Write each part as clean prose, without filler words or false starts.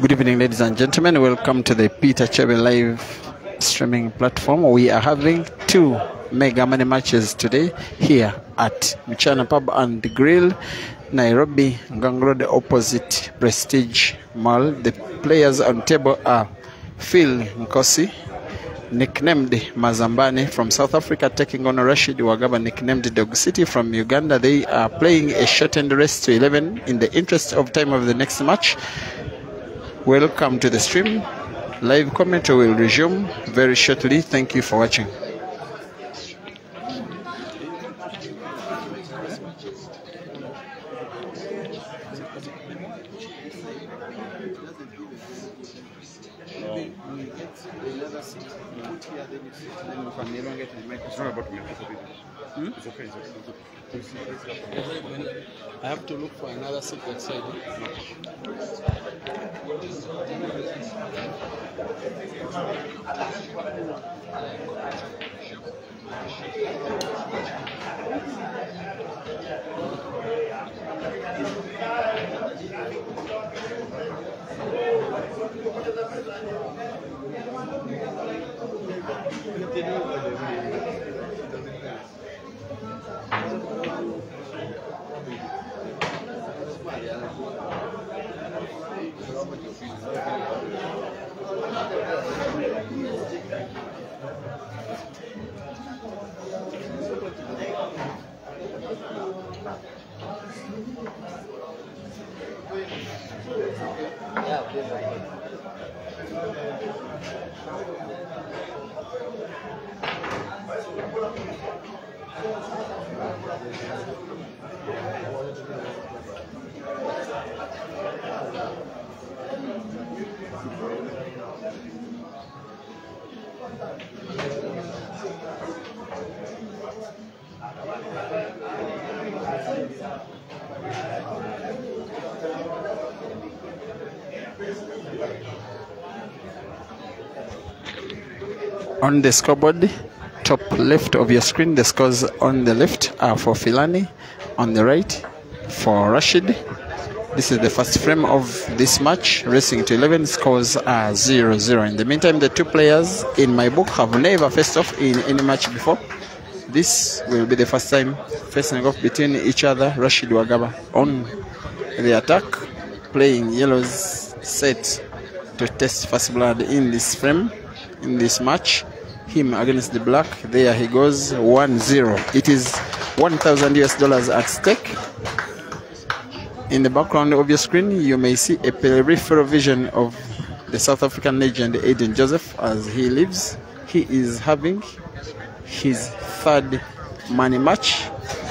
Good evening, ladies and gentlemen. Welcome to the Peter Chebe live streaming platform. We are having two mega money matches today here at Mchana Pub and Grill, Nairobi, Ngong Road, opposite Prestige Mall. The players on table are Phil Nkosi, nicknamed Mazambani, from South Africa, taking on Rashid Wagaba, nicknamed Dog City, from Uganda. They are playing a shortened race to 11 in the interest of time of the next match. Welcome to the stream. Live commentary will resume very shortly. Thank you for watching. I have to look for another seat that side. On the scoreboard, top left of your screen, the scores on the left are for Philani, on the right for Rashid. This is the first frame of this match. Racing to 11, scores are 0-0. In the meantime, the two players in my book have never faced off in any match before. This will be the first time facing off between each other. Rashid Wagaba on the attack, playing yellows, set to test first blood in this frame, in this match. Him against the black. There he goes, 1-0. It is $1,000 at stake. In the background of your screen, you may see a peripheral vision of the South African legend Aiden Joseph as he lives. He is having his third money match,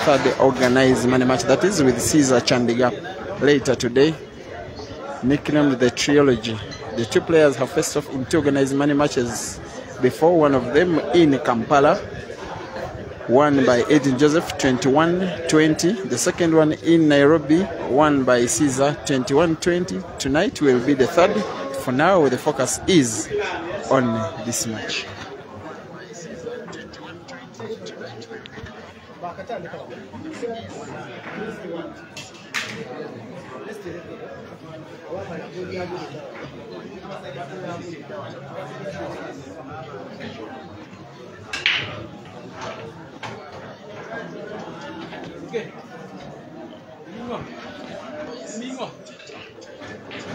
third organized money match, that is with Caesar Chandiga later today, nicknamed the Trilogy. The two players have faced off in two organized money matches before, one of them in Kampala, won by Aiden Joseph 21-20. The second one in Nairobi, won by Caesar 21-20. Tonight will be the third. For now, the focus is on this match.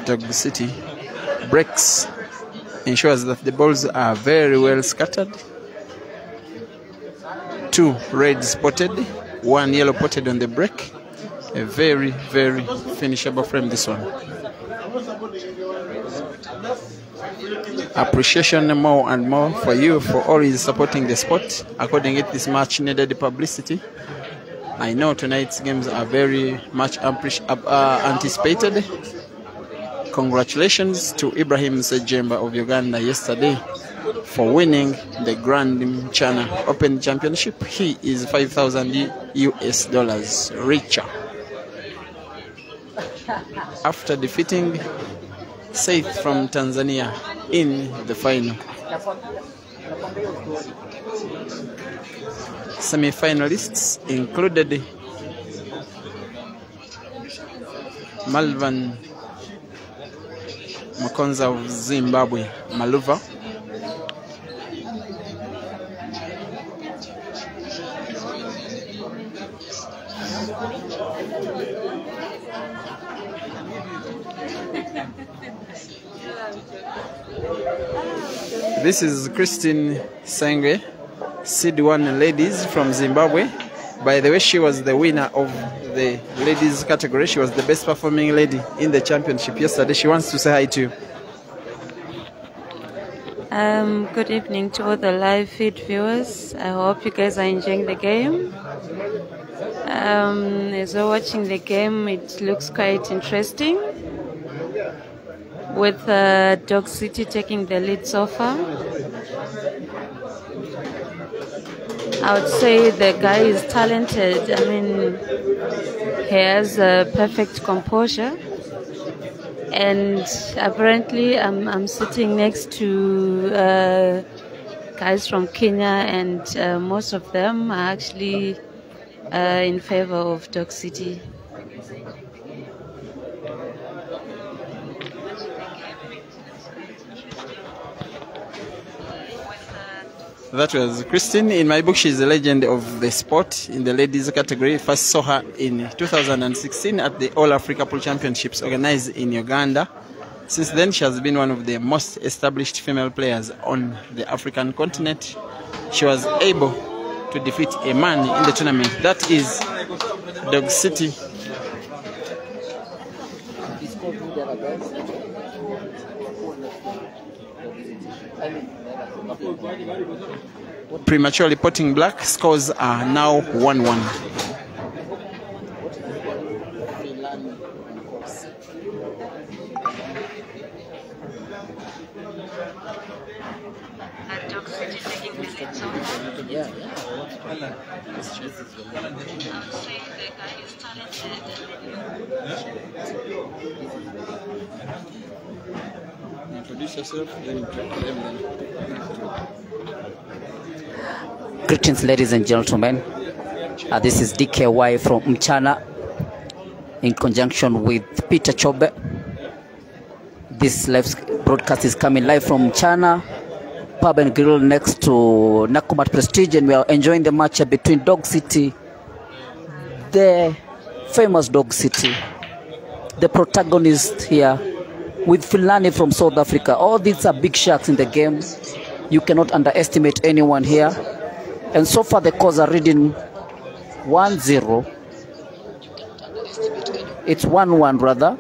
Dog City breaks, ensures that the balls are very well scattered. Two red spotted, one yellow spotted on the break. A very, very finishable frame, this one. Appreciation more and more for you for always supporting the sport. According to this match needed publicity. I know tonight's games are very much anticipated. Congratulations to Ibrahim Sejemba of Uganda yesterday for winning the Grand China Open Championship. He is $5,000 richer after defeating Saith from Tanzania in the final. Semi-finalists included Malvan Makonza of Zimbabwe, Maluva, this is Christine Senge, Seed 1 ladies from Zimbabwe. By the way, she was the winner of the ladies category. She was the best performing lady in the championship yesterday. She wants to say hi to you. Good evening to all the live feed viewers. I hope you guys are enjoying the game. As we're watching the game, it looks quite interesting, with Dog City taking the lead so far. I would say the guy is talented. I mean, he has a perfect composure. And apparently I'm sitting next to guys from Kenya, and most of them are actually in favor of Dog City. That was Christine. In my book, she's a legend of the sport in the ladies category. First saw her in 2016 at the All Africa Pool Championships organized in Uganda. Since then, she has been one of the most established female players on the African continent. She was able to defeat a man in the tournament. That is Dog City. Prematurely potting black. Scores are now 1-1. Introduce yourself, then Greetings, ladies and gentlemen. This is DKY from Mchana in conjunction with Peter Chobe. This live broadcast is coming live from Mchana Pub and Grill next to Nakumat Prestige, and we are enjoying the match between Dog City, the famous Dog City, the protagonist here, with Philani from South Africa. All these are big sharks in the game. You cannot underestimate anyone here. And so far the scores are reading 1-0. It's 1-1 rather.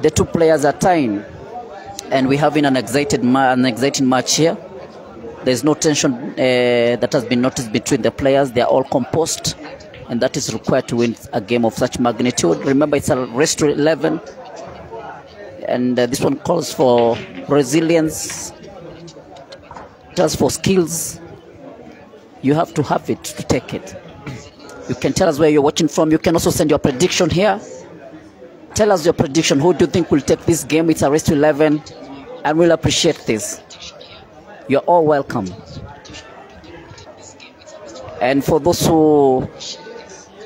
The two players are tying, and we're having an exciting match here. There's no tension that has been noticed between the players. They are all composed, and that is required to win a game of such magnitude. Remember, it's a race to 11, and this one calls for resilience, just for skills. You have to have it to take it. You can tell us where you're watching from. You can also send your prediction here. Tell us your prediction. Who do you think will take this game? It's a race to 11, and we'll appreciate this. You're all welcome. And for those who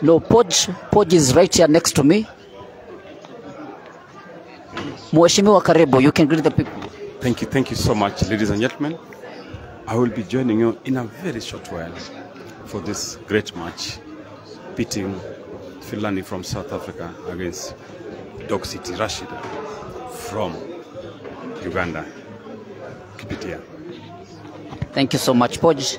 know Podge is right here next to me. Mheshimiwa karibu, you can greet the people. Thank you so much, ladies and gentlemen. I will be joining you in a very short while for this great match, pitting Philani from South Africa against Dog City Rashid from Uganda. Keep it here. Thank you so much, Podge.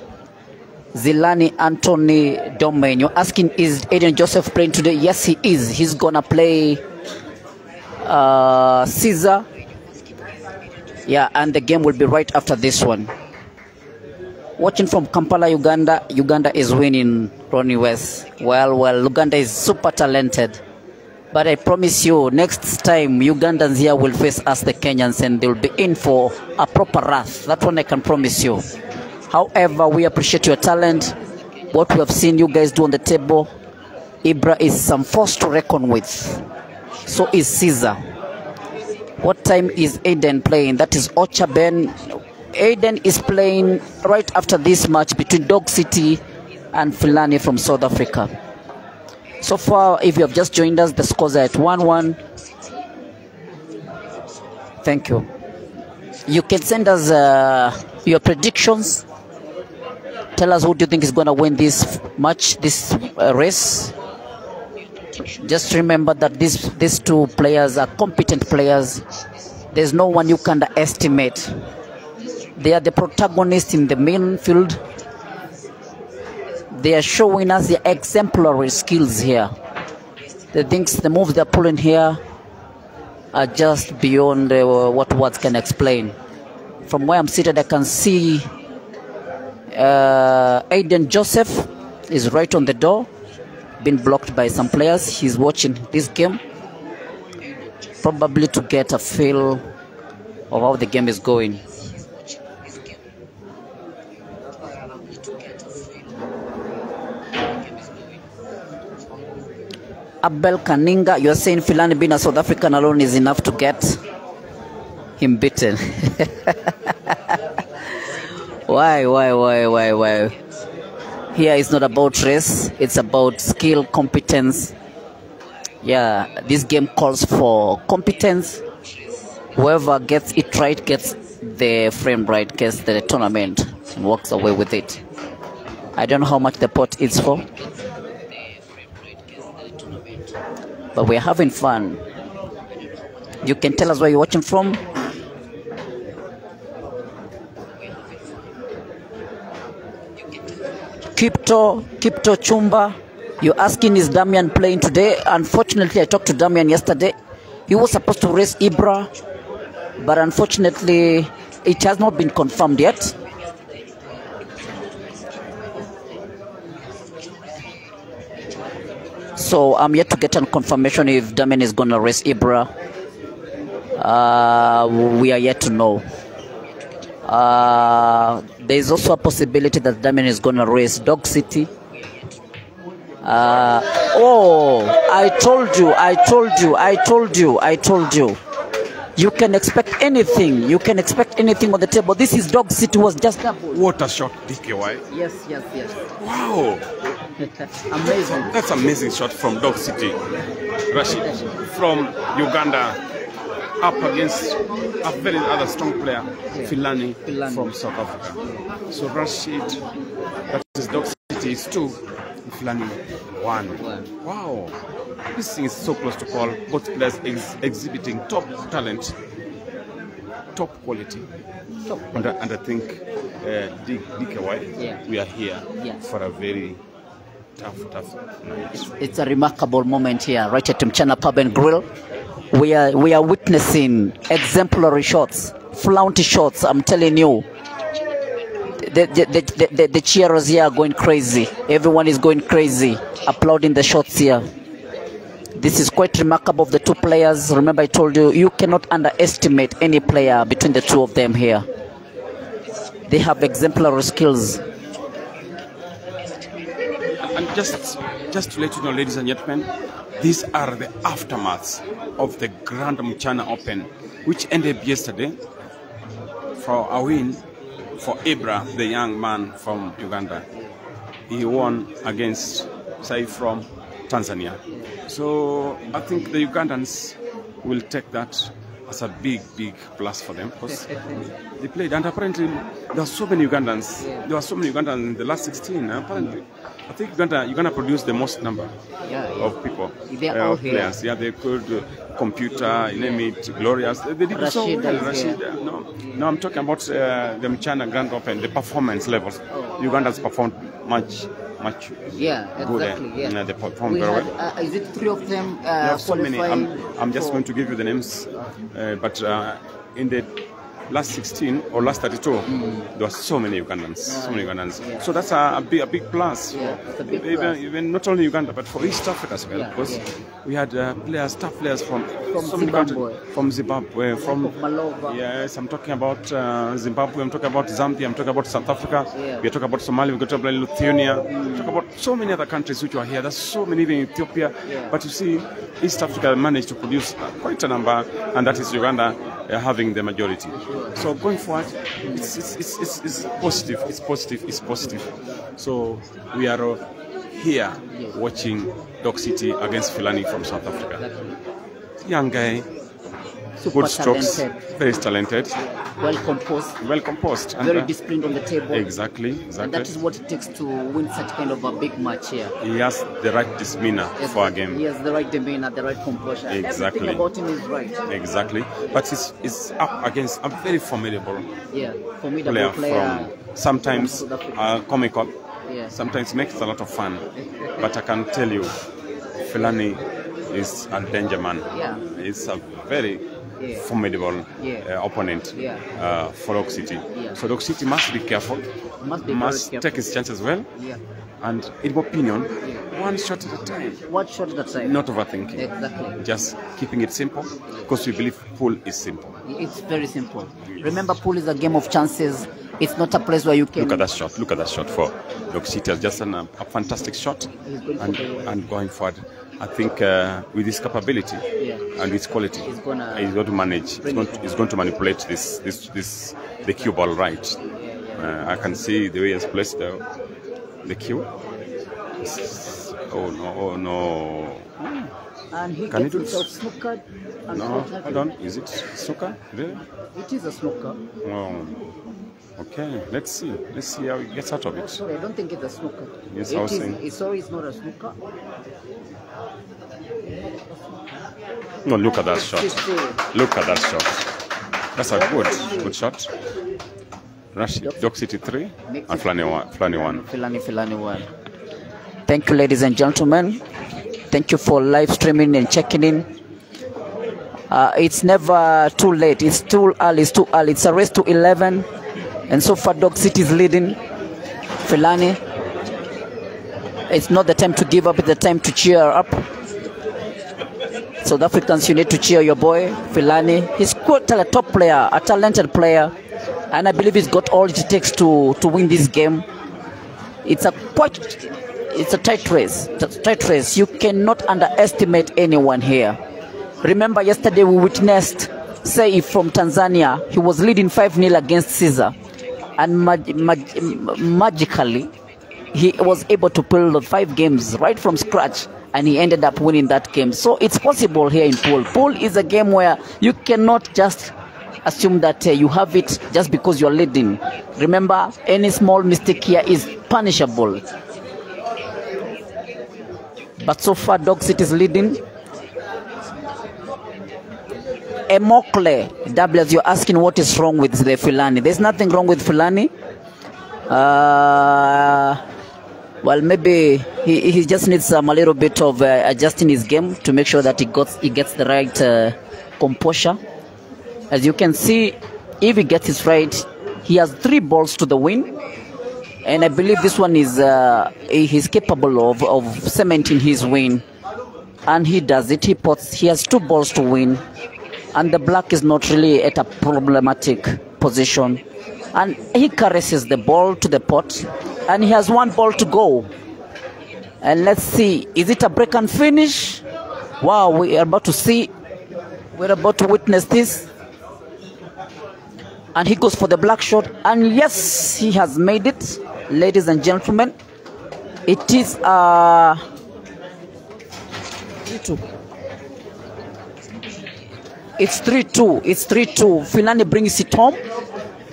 Zilani Anthony Domain, you're asking, is Aiden Joseph playing today? Yes, he is. He's gonna play Caesar. Yeah, and the game will be right after this one. Watching from Kampala, Uganda. Uganda is winning, Ronnie West. Well, Uganda is super talented. But I promise you, next time Ugandans here will face us, the Kenyans, and they'll be in for a proper wrath. That one I can promise you. However, we appreciate your talent. What we have seen you guys do on the table, Ibra is some force to reckon with. So is Caesar. What time is Aiden playing? That is Ocha Ben. Aiden is playing right after this match between Dog City and Philani from South Africa. So far, if you have just joined us, the scores are at 1-1. Thank you. You can send us your predictions. Tell us who do you think is going to win this match, this race. Just remember that these two players are competent players. There's no one you can underestimate. They are the protagonists in the main field. They are showing us their exemplary skills here. The moves they're pulling here are just beyond what words can explain. From where I'm seated, I can see Aiden Joseph is right on the door, been blocked by some players. He's watching this game, probably to get a feel of how the game is going. Abel Kaninga, you're saying Philani being a South African alone is enough to get him beaten. Why? Here it's not about race, it's about skill, competence. Yeah, this game calls for competence. Whoever gets it right gets the frame right, gets the tournament, and walks away with it. I don't know how much the pot is for, but we're having fun. You can tell us where you're watching from. Kipto Chumba, you're asking, is Damian playing today? Unfortunately, I talked to Damian yesterday. He was supposed to race Ibra, but unfortunately, it has not been confirmed yet. So I'm yet to get a confirmation if Damian is going to race Ibra. We are yet to know. There is also a possibility that Damian is going to race Dog City. I told you. You can expect anything. You can expect anything on the table. This is Dog City was just double. What a shot, DKY. Yes. Wow. Amazing. That's amazing shot from Dog City. Rashid from Uganda up against a very other strong player, Philani from South Africa. So Rashid, that is Dog City, is 2, Philani 1. Wow. This thing is so close to call. Both players exhibiting top talent, top quality. And I think DKY, we are here for a very tough night. It's a remarkable moment here, right at Mchana Pub and Grill. We are witnessing exemplary shots, flaunty shots. I'm telling you, the cheerers here are going crazy. Everyone is going crazy, applauding the shots here. This is quite remarkable of the two players. Remember, I told you, you cannot underestimate any player between the two of them here. They have exemplary skills. And just to let you know, ladies and gentlemen, these are the aftermaths of the Grand Mchana Open, which ended yesterday for a win for Ibra, the young man from Uganda. He won against Sai from Tanzania. So I think the Ugandans will take that as a big plus for them, because they played, and apparently there are so many Ugandans. There were so many Ugandans in the last 16. Apparently, I think Uganda produced the most number of people, players. Yeah, they could computer, you name it, glorious. They did Rashid, so well. Rashid, no, I'm talking about the Mchana Grand Open, the performance levels. Ugandans performed much good. Exactly. They performed very well. Is it 3 of them? There are so many. I'm just going to give you the names, but in the last 16 or last 32, there were so many Ugandans. Yeah. So that's a big plus. Yeah, it's a big plus. Even not only Uganda, but for East Africa as well, because we had top players from so many Zimbabwe. countries, from Zimbabwe, from Malova. Yes, I'm talking about Zimbabwe. I'm talking about Zambia. I'm talking about South Africa. Yeah. We're talking about Somalia. We're talking about Lithuania. We're talking about so many other countries which are here. There's so many, even Ethiopia. Yeah. But you see, East Africa managed to produce quite a number, and that is Uganda having the majority. So going forward, it's positive. It's positive. It's positive. So we are here watching Dog City against Philani from South Africa. Young guy. Super good strokes, talented. very talented, well composed, and very disciplined on the table. Exactly. And that is what it takes to win such kind of a big match here. He has the right demeanor for a game. He has the right demeanor, the right composure. Exactly. Everything about him is right. Exactly. But he's up against a very formidable player from sometimes comical. Yeah. Sometimes makes a lot of fun. But I can tell you, Philani is a danger man. Yeah. He's a very formidable opponent for Dog City. Yeah. So Dog City must be careful, must take his chances well, and in my opinion, one shot at a time. One shot at a time. Not overthinking. Exactly. Just keeping it simple, because we believe pool is simple. It's very simple. Remember, pool is a game of chances. It's not a place where you can... Look at that shot. Look at that shot for Dog City. Has just done a fantastic shot, and going forward. I think with his capability and his quality, he's going to manage. He's going to manipulate the cue ball right. I can see the way he has placed the cue. Oh no! And he gets himself snookered. No, hold on. Is it snooker? Really? It is a snooker. Oh. Okay, let's see. Let's see how he gets out of it. Sorry, I don't think it's a snooker. Yes, I was saying. Sorry, it's not a snooker. No, look at that shot. Look at that shot. That's a good shot. Rashid, Dog City 3 and Philani 1. Philani 1. Thank you, ladies and gentlemen. Thank you for live streaming and checking in. It's never too late. It's too early. It's too early. It's a race to 11. And so far, Dog City is leading. Philani, it's not the time to give up. It's the time to cheer up. South Africans, you need to cheer your boy, Philani. He's quite a top player, a talented player. And I believe he's got all it takes to win this game. It's a tight race. You cannot underestimate anyone here. Remember, yesterday we witnessed Saif from Tanzania. He was leading 5-0 against Caesar. And magically, he was able to pull the 5 games right from scratch. And he ended up winning that game. So it's possible here in pool. Pool is a game where you cannot just assume that you have it just because you're leading. Remember, any small mistake here is punishable. But so far, Dog City is leading. Emokle, Douglas, you're asking what is wrong with the Philani. There's nothing wrong with Philani. Well, maybe he just needs a little bit of adjusting his game to make sure that he gets the right composure. As you can see, if he gets it right, he has 3 balls to the win. And I believe this one is he's capable of cementing his win. And he does it. He has 2 balls to win. And the black is not really at a problematic position. And he caresses the ball to the pot. And he has 1 ball to go. And let's see, is it a break and finish? Wow, we are about to see. We're about to witness this. And he goes for the black shot. And yes, he has made it. Ladies and gentlemen, it is 3-2. It's 3-2. It's 3-2. Philani brings it home.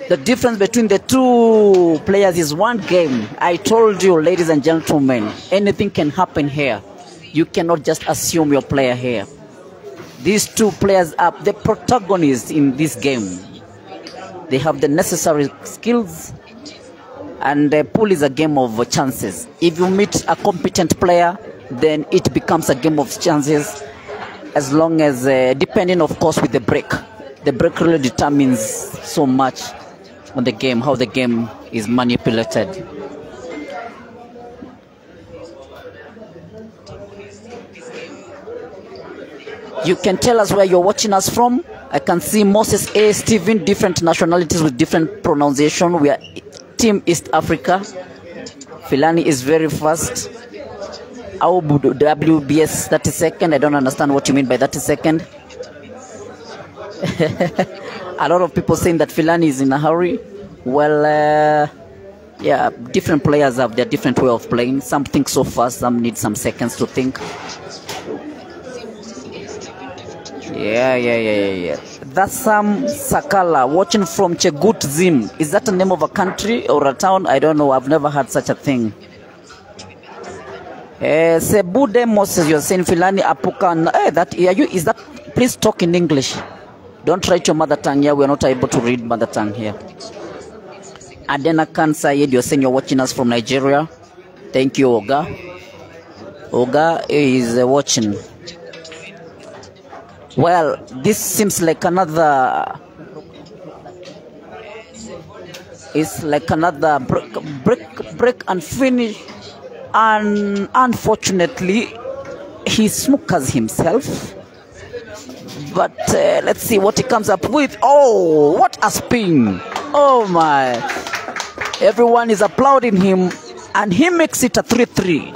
The difference between the 2 players is 1 game. I told you, ladies and gentlemen, anything can happen here. You cannot just assume your player here. These 2 players are the protagonists in this game. They have the necessary skills. And the pool is a game of chances. If you meet a competent player, then it becomes a game of chances. As long as, depending, of course, with the break. The break really determines so much on the game, how the game is manipulated. You can tell us where you're watching us from. I can see Moses A. Steven, different nationalities with different pronunciation. We are Team East Africa. Philani is very fast. WBS 30 second. I don't understand what you mean by 30 second. A lot of people saying that Philani is in a hurry. Well, yeah, different players have their different way of playing. Some think so fast, some need some seconds to think. Yeah. That's Sakala watching from Chegut Zim. Is that the name of a country or a town? I don't know. I've never heard such a thing. Sebude Moses, you're saying Philani Apuka. Is that? Please talk in English. Don't write your mother tongue here. We're not able to read mother tongue here. Adena Khan Sayed, you're saying you're watching us from Nigeria. Thank you, Oga. Oga is watching. Well, this seems like another. It's like another break and finish. And unfortunately, he snookers himself. But let's see what he comes up with. Oh, what a spin! Oh my! Everyone is applauding him, and he makes it a 3-3.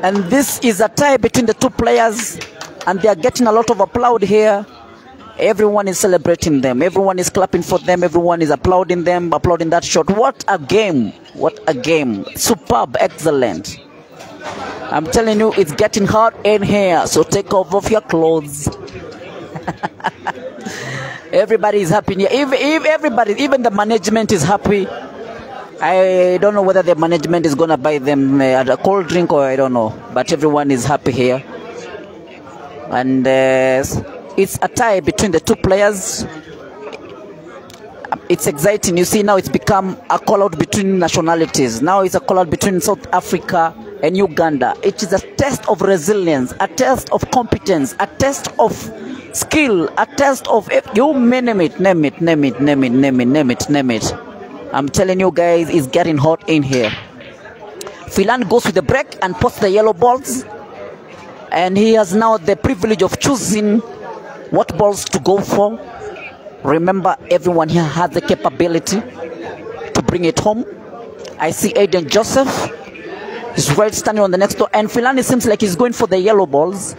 And this is a tie between the two players. And they are getting a lot of applaud here. Everyone is celebrating them. Everyone is clapping for them. Everyone is applauding them, applauding that shot. What a game. What a game. Superb. Excellent. I'm telling you, it's getting hot in here. So take off your clothes. Everybody is happy here. Everybody, even the management is happy. I don't know whether the management is going to buy them a cold drink or I don't know. But everyone is happy here. And it's a tie between the two players. It's exciting. You see, now it's become a call-out between nationalities. Now it's a call-out between South Africa and Uganda. It is a test of resilience, a test of competence, a test of skill, a test of... You name it. I'm telling you guys, it's getting hot in here. Philani goes with the break and posts the yellow balls. And he has now the privilege of choosing what balls to go for. Remember, everyone here has the capability to bring it home. I see Aiden Joseph. He's right standing on the next door. And Philani seems like he's going for the yellow balls.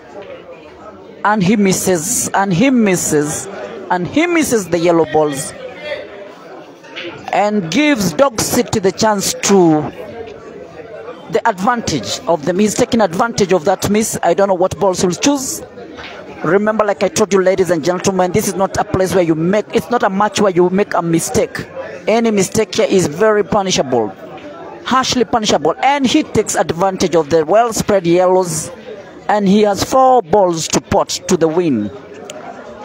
And he misses. And he misses. And he misses the yellow balls. And gives Dog City the chance to... the advantage of them. He's taking advantage of that miss. I don't know what balls he'll choose. Remember, like I told you, ladies and gentlemen, this is not a place where you make, it's not a match where you make a mistake. Any mistake here is very punishable, harshly punishable. And he takes advantage of the well spread yellows, and he has 4 balls to pot to the win.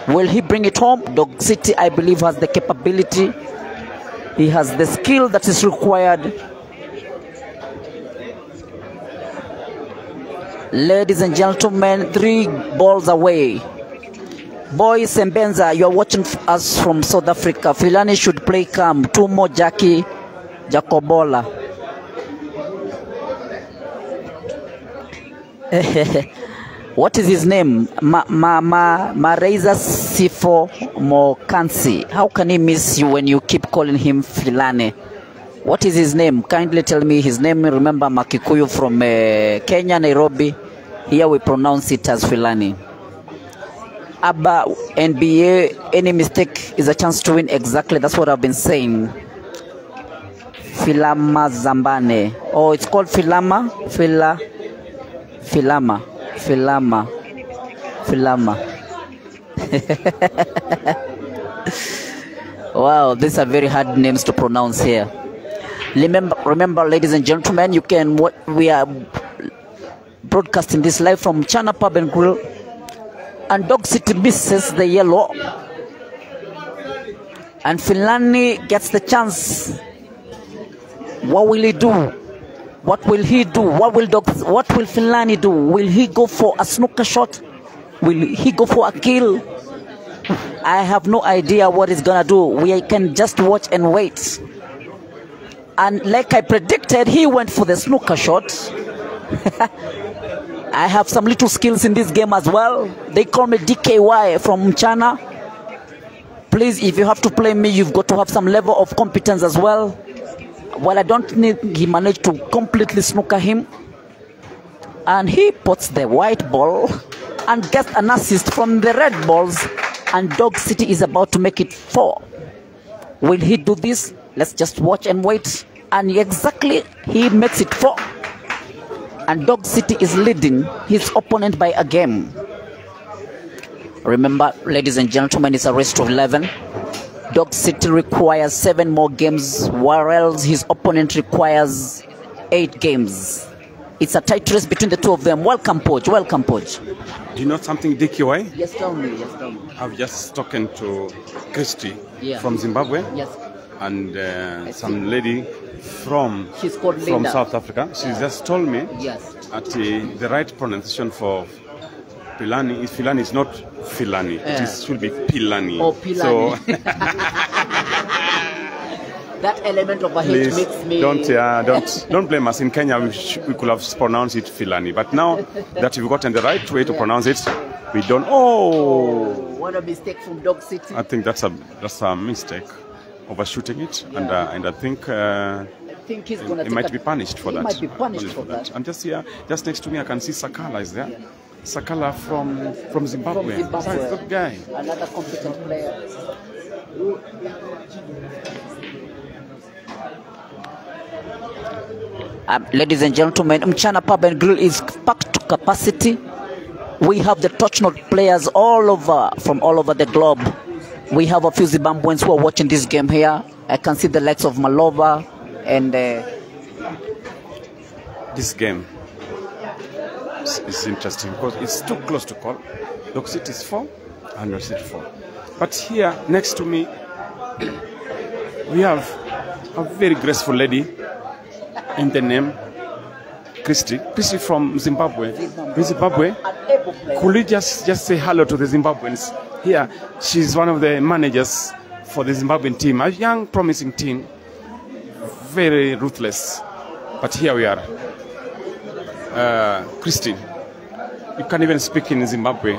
Will he bring it home? Dog City, I believe, has the capability. He has the skill that is required. Ladies and gentlemen, 3 balls away. Boys and Benza, you are watching us from South Africa. Philani should play calm. 2 more Jackie Jacobola. What is his name? Mareza Sifo Mokansi. How can he miss you when you keep calling him Philani? What is his name? Kindly tell me his name. Remember, Makikuyu from Kenya, Nairobi. Here we pronounce it as Philani. Abba, NBA, any mistake is a chance to win. Exactly, that's what I've been saying. Filama Zambane. Oh, it's called Filama? Filama. Wow, these are very hard names to pronounce here. Remember, ladies and gentlemen, we are broadcasting this live from China Pub and Grill, and Dog City misses the yellow, and Philani gets the chance. What will he do? What will he do? What will Philani do? Will he go for a snooker shot? Will he go for a kill? I have no idea what he's gonna do. We can just watch and wait. And like I predicted, he went for the snooker shot. I have some little skills in this game as well. They call me DKY from China. Please, if you have to play me, you've got to have some level of competence as well. Well, I don't think he managed to completely snooker him. And he puts the white ball and gets an assist from the red balls. And Dog City is about to make it 4. Will he do this? Let's just watch and wait. And exactly, he makes it 4. And Dog City is leading his opponent by a game. Remember, ladies and gentlemen, it's a race to 11. Dog City requires 7 more games, whereas his opponent requires 8 games. It's a tight race between the two of them. Welcome, Poch. Welcome, Poch. Do you know something, DQI? Yes, tell me. Yes, tell me. I've just spoken to Christy from Zimbabwe. Yes. And some lady from South Africa. She just told me that the right pronunciation for Philani is not Philani. It should be Philani. Oh, Philani. So that element of a H makes me... Don't blame us. In Kenya, we could have pronounced it Philani. But now that we've gotten the right way to pronounce it, we don't... Oh! What a mistake from Dog City. I think that's a mistake, overshooting it. And I think he's gonna he might be punished for that. He might be punished for that. And just here, just next to me, I can see Sakala is there. Sakala from Zimbabwe. That's a good guy. Another competent player. Ladies and gentlemen, Mchana Pub and Grill is packed to capacity. We have the touch note players from all over the globe. We have a few Zimbabweans who are watching this game here. I can see the likes of Malova and... This game is interesting because it's too close to call. Dog City is 4 and Rashid 4. But here, next to me, we have a very graceful lady in the name Christy from Zimbabwe. Could you just say hello to the Zimbabweans? Here, she's one of the managers for the Zimbabwean team, a young, promising team, very ruthless. But here we are. Christy, you can't even speak in Zimbabwe.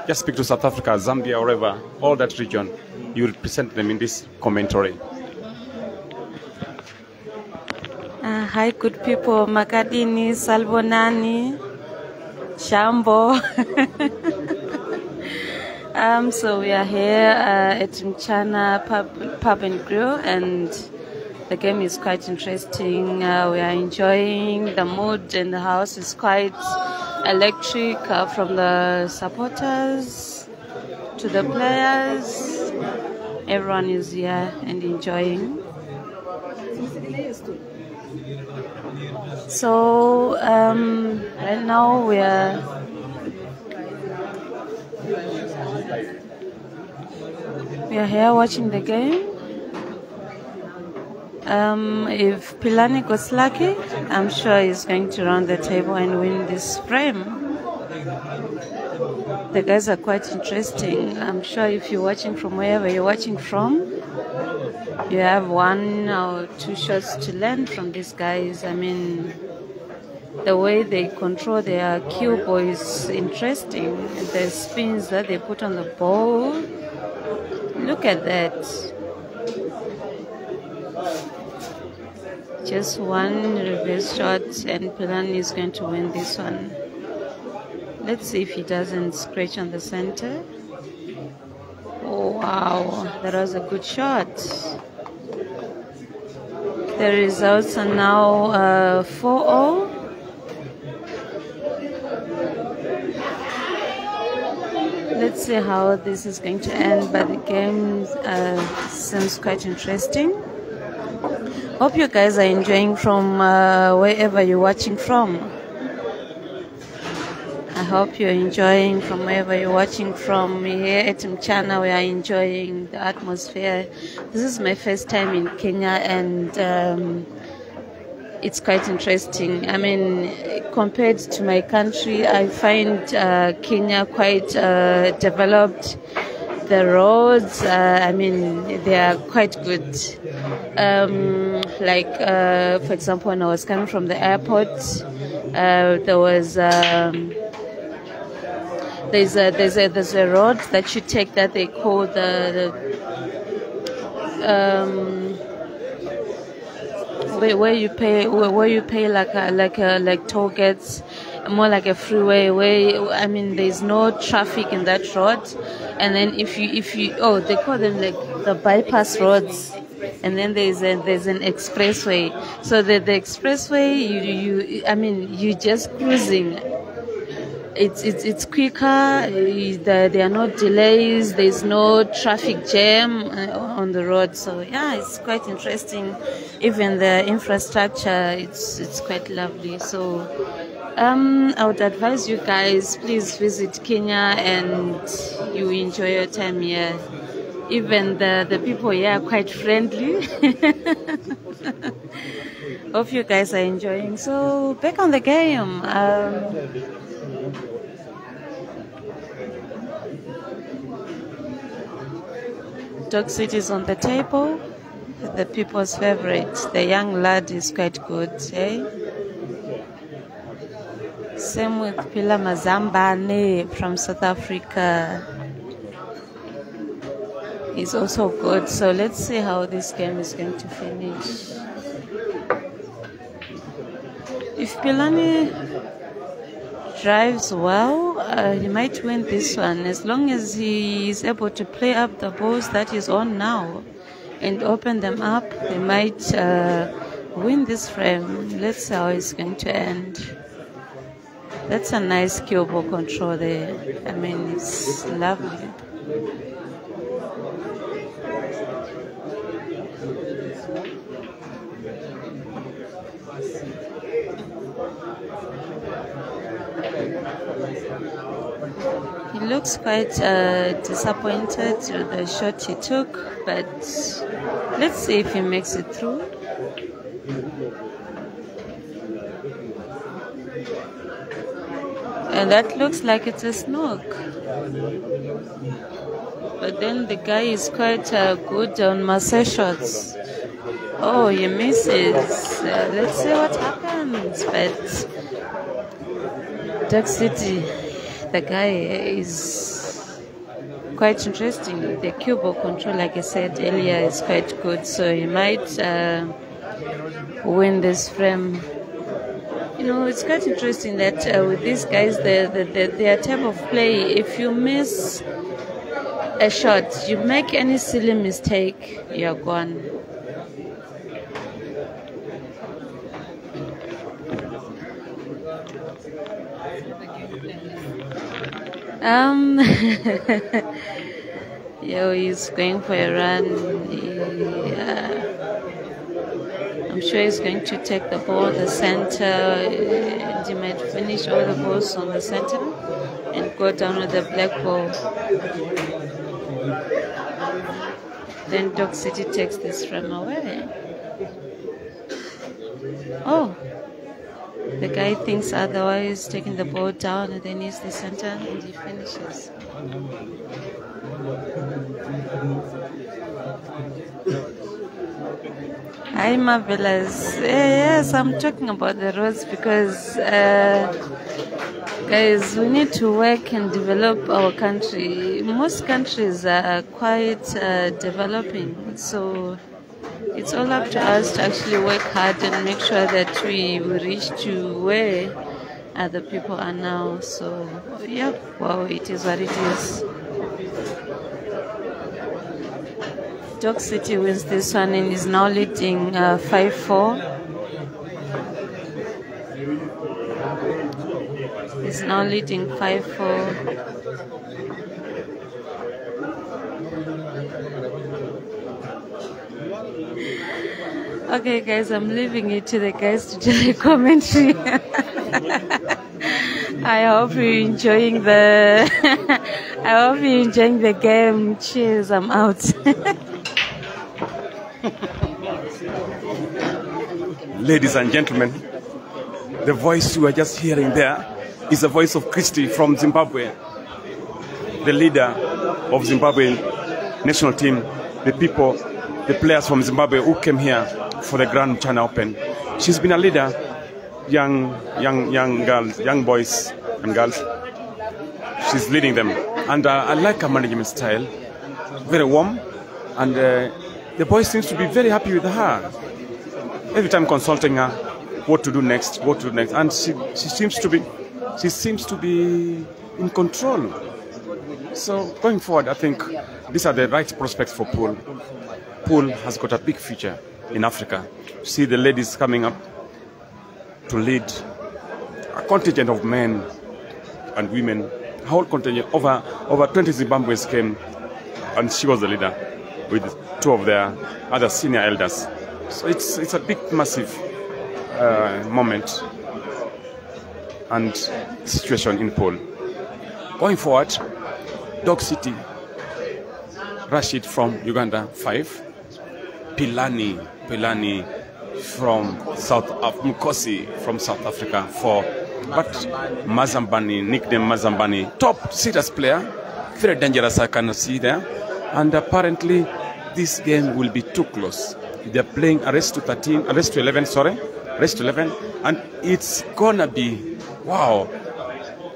Just speak to South Africa, Zambia, wherever, all that region. You represent them in this commentary. Hi, good people. Makadini, Salbonani, Shambo. So we are here at Mchana Pub and Grill, and the game is quite interesting. We are enjoying the mood, and the house is quite electric, from the supporters to the players. Everyone is here and enjoying. So right now we are here watching the game. If Philani goes lucky, I'm sure he's going to round the table and win this frame. The guys are quite interesting. I'm sure if you're watching from wherever you're watching from, you have 1 or 2 shots to learn from these guys. I mean, the way they control their cue ball is interesting. The spins that they put on the ball, look at that. Just one reverse shot and Philani is going to win this one. Let's see if he doesn't scratch on the center. Oh wow, that was a good shot. The results are now 4-0. Let's see how this is going to end, but the game seems quite interesting. Hope you guys are enjoying from wherever you're watching from. I hope you're enjoying from wherever you're watching from. Here at Mchana, we are enjoying the atmosphere. This is my first time in Kenya, and it's quite interesting. I mean, compared to my country, I find Kenya quite developed. the roads, I mean, they are quite good. Like, for example, when I was coming from the airport, there was there's a road that you take that they call where you pay like toll gates, more like a freeway where, I mean, there's no traffic in that road, and then if you they call them like the bypass roads, and then there's an expressway. So the expressway, you just cruising. It's quicker. There are no delays. There's no traffic jam on the road. So yeah, it's quite interesting. Even the infrastructure, it's quite lovely. So I would advise you guys, please visit Kenya and you enjoy your time here. Even the people here are quite friendly. Hope you guys are enjoying. So back on the game. Dog City is on the table. The people's favorite. The young lad is quite good, eh? Same with Pila Mazambane from South Africa. He's also good. So let's see how this game is going to finish. If Philani drives well, he might win this one, as long as he is able to play up the balls that he's on now and open them up. He might win this frame. Let's see how it's going to end. That's a nice cue ball control there. I mean, it's lovely. He looks quite disappointed with the shot he took, but let's see if he makes it through. And that looks like it's a snook. But then the guy is quite good on massage shots. Oh, he misses. Let's see what happens. But Dog City, the guy is quite interesting. The cue ball control, like I said earlier, is quite good. So he might win this frame. You know, it's quite interesting that with these guys, their type of play, if you miss a shot, you make any silly mistake, you're gone. Yo, he's going for a run. I'm sure he's going to take the ball the center, and he might finish all the balls on the center and go down with the black ball. Then Dog City takes this from away. Oh, the guy thinks otherwise, taking the ball down, and then he's the center and he finishes. Hi, marvelous. Yes, I'm talking about the roads because, guys, we need to work and develop our country. Most countries are quite developing, so it's all up to us to actually work hard and make sure that we reach to where other people are now. So, yeah, wow, it is what it is. Dog City wins this one and is now leading 5-4. Is now leading 5-4. Okay, guys, I'm leaving it to the guys to do the commentary. I hope you're enjoying the. I hope you're enjoying the game. Cheers! I'm out. Ladies and gentlemen, the voice you are just hearing there is the voice of Christy from Zimbabwe. the leader of Zimbabwe national team, the people, the players from Zimbabwe who came here for the Grand China Open. She's been a leader, young girls, young boys and girls. She's leading them, and I like her management style, very warm, and the boys seems to be very happy with her. Every time consulting her, what to do next, and she seems to be in control. So going forward, I think these are the right prospects for Pool. Pool has got a big future in Africa. See the ladies coming up to lead a contingent of men and women. A whole contingent, over 20 Zimbabweans came, and she was the leader with 2 of their other senior elders. So it's a big, massive moment and situation in Pool. Going forward, Dog City, Rashid from Uganda, 5. Philani from Nkosi from South Africa, 4. But Mazambani, nickname Mazambani, top serious player, very dangerous, I can see there. And apparently this game will be too close. They're playing a race to 11, and it's gonna be, wow.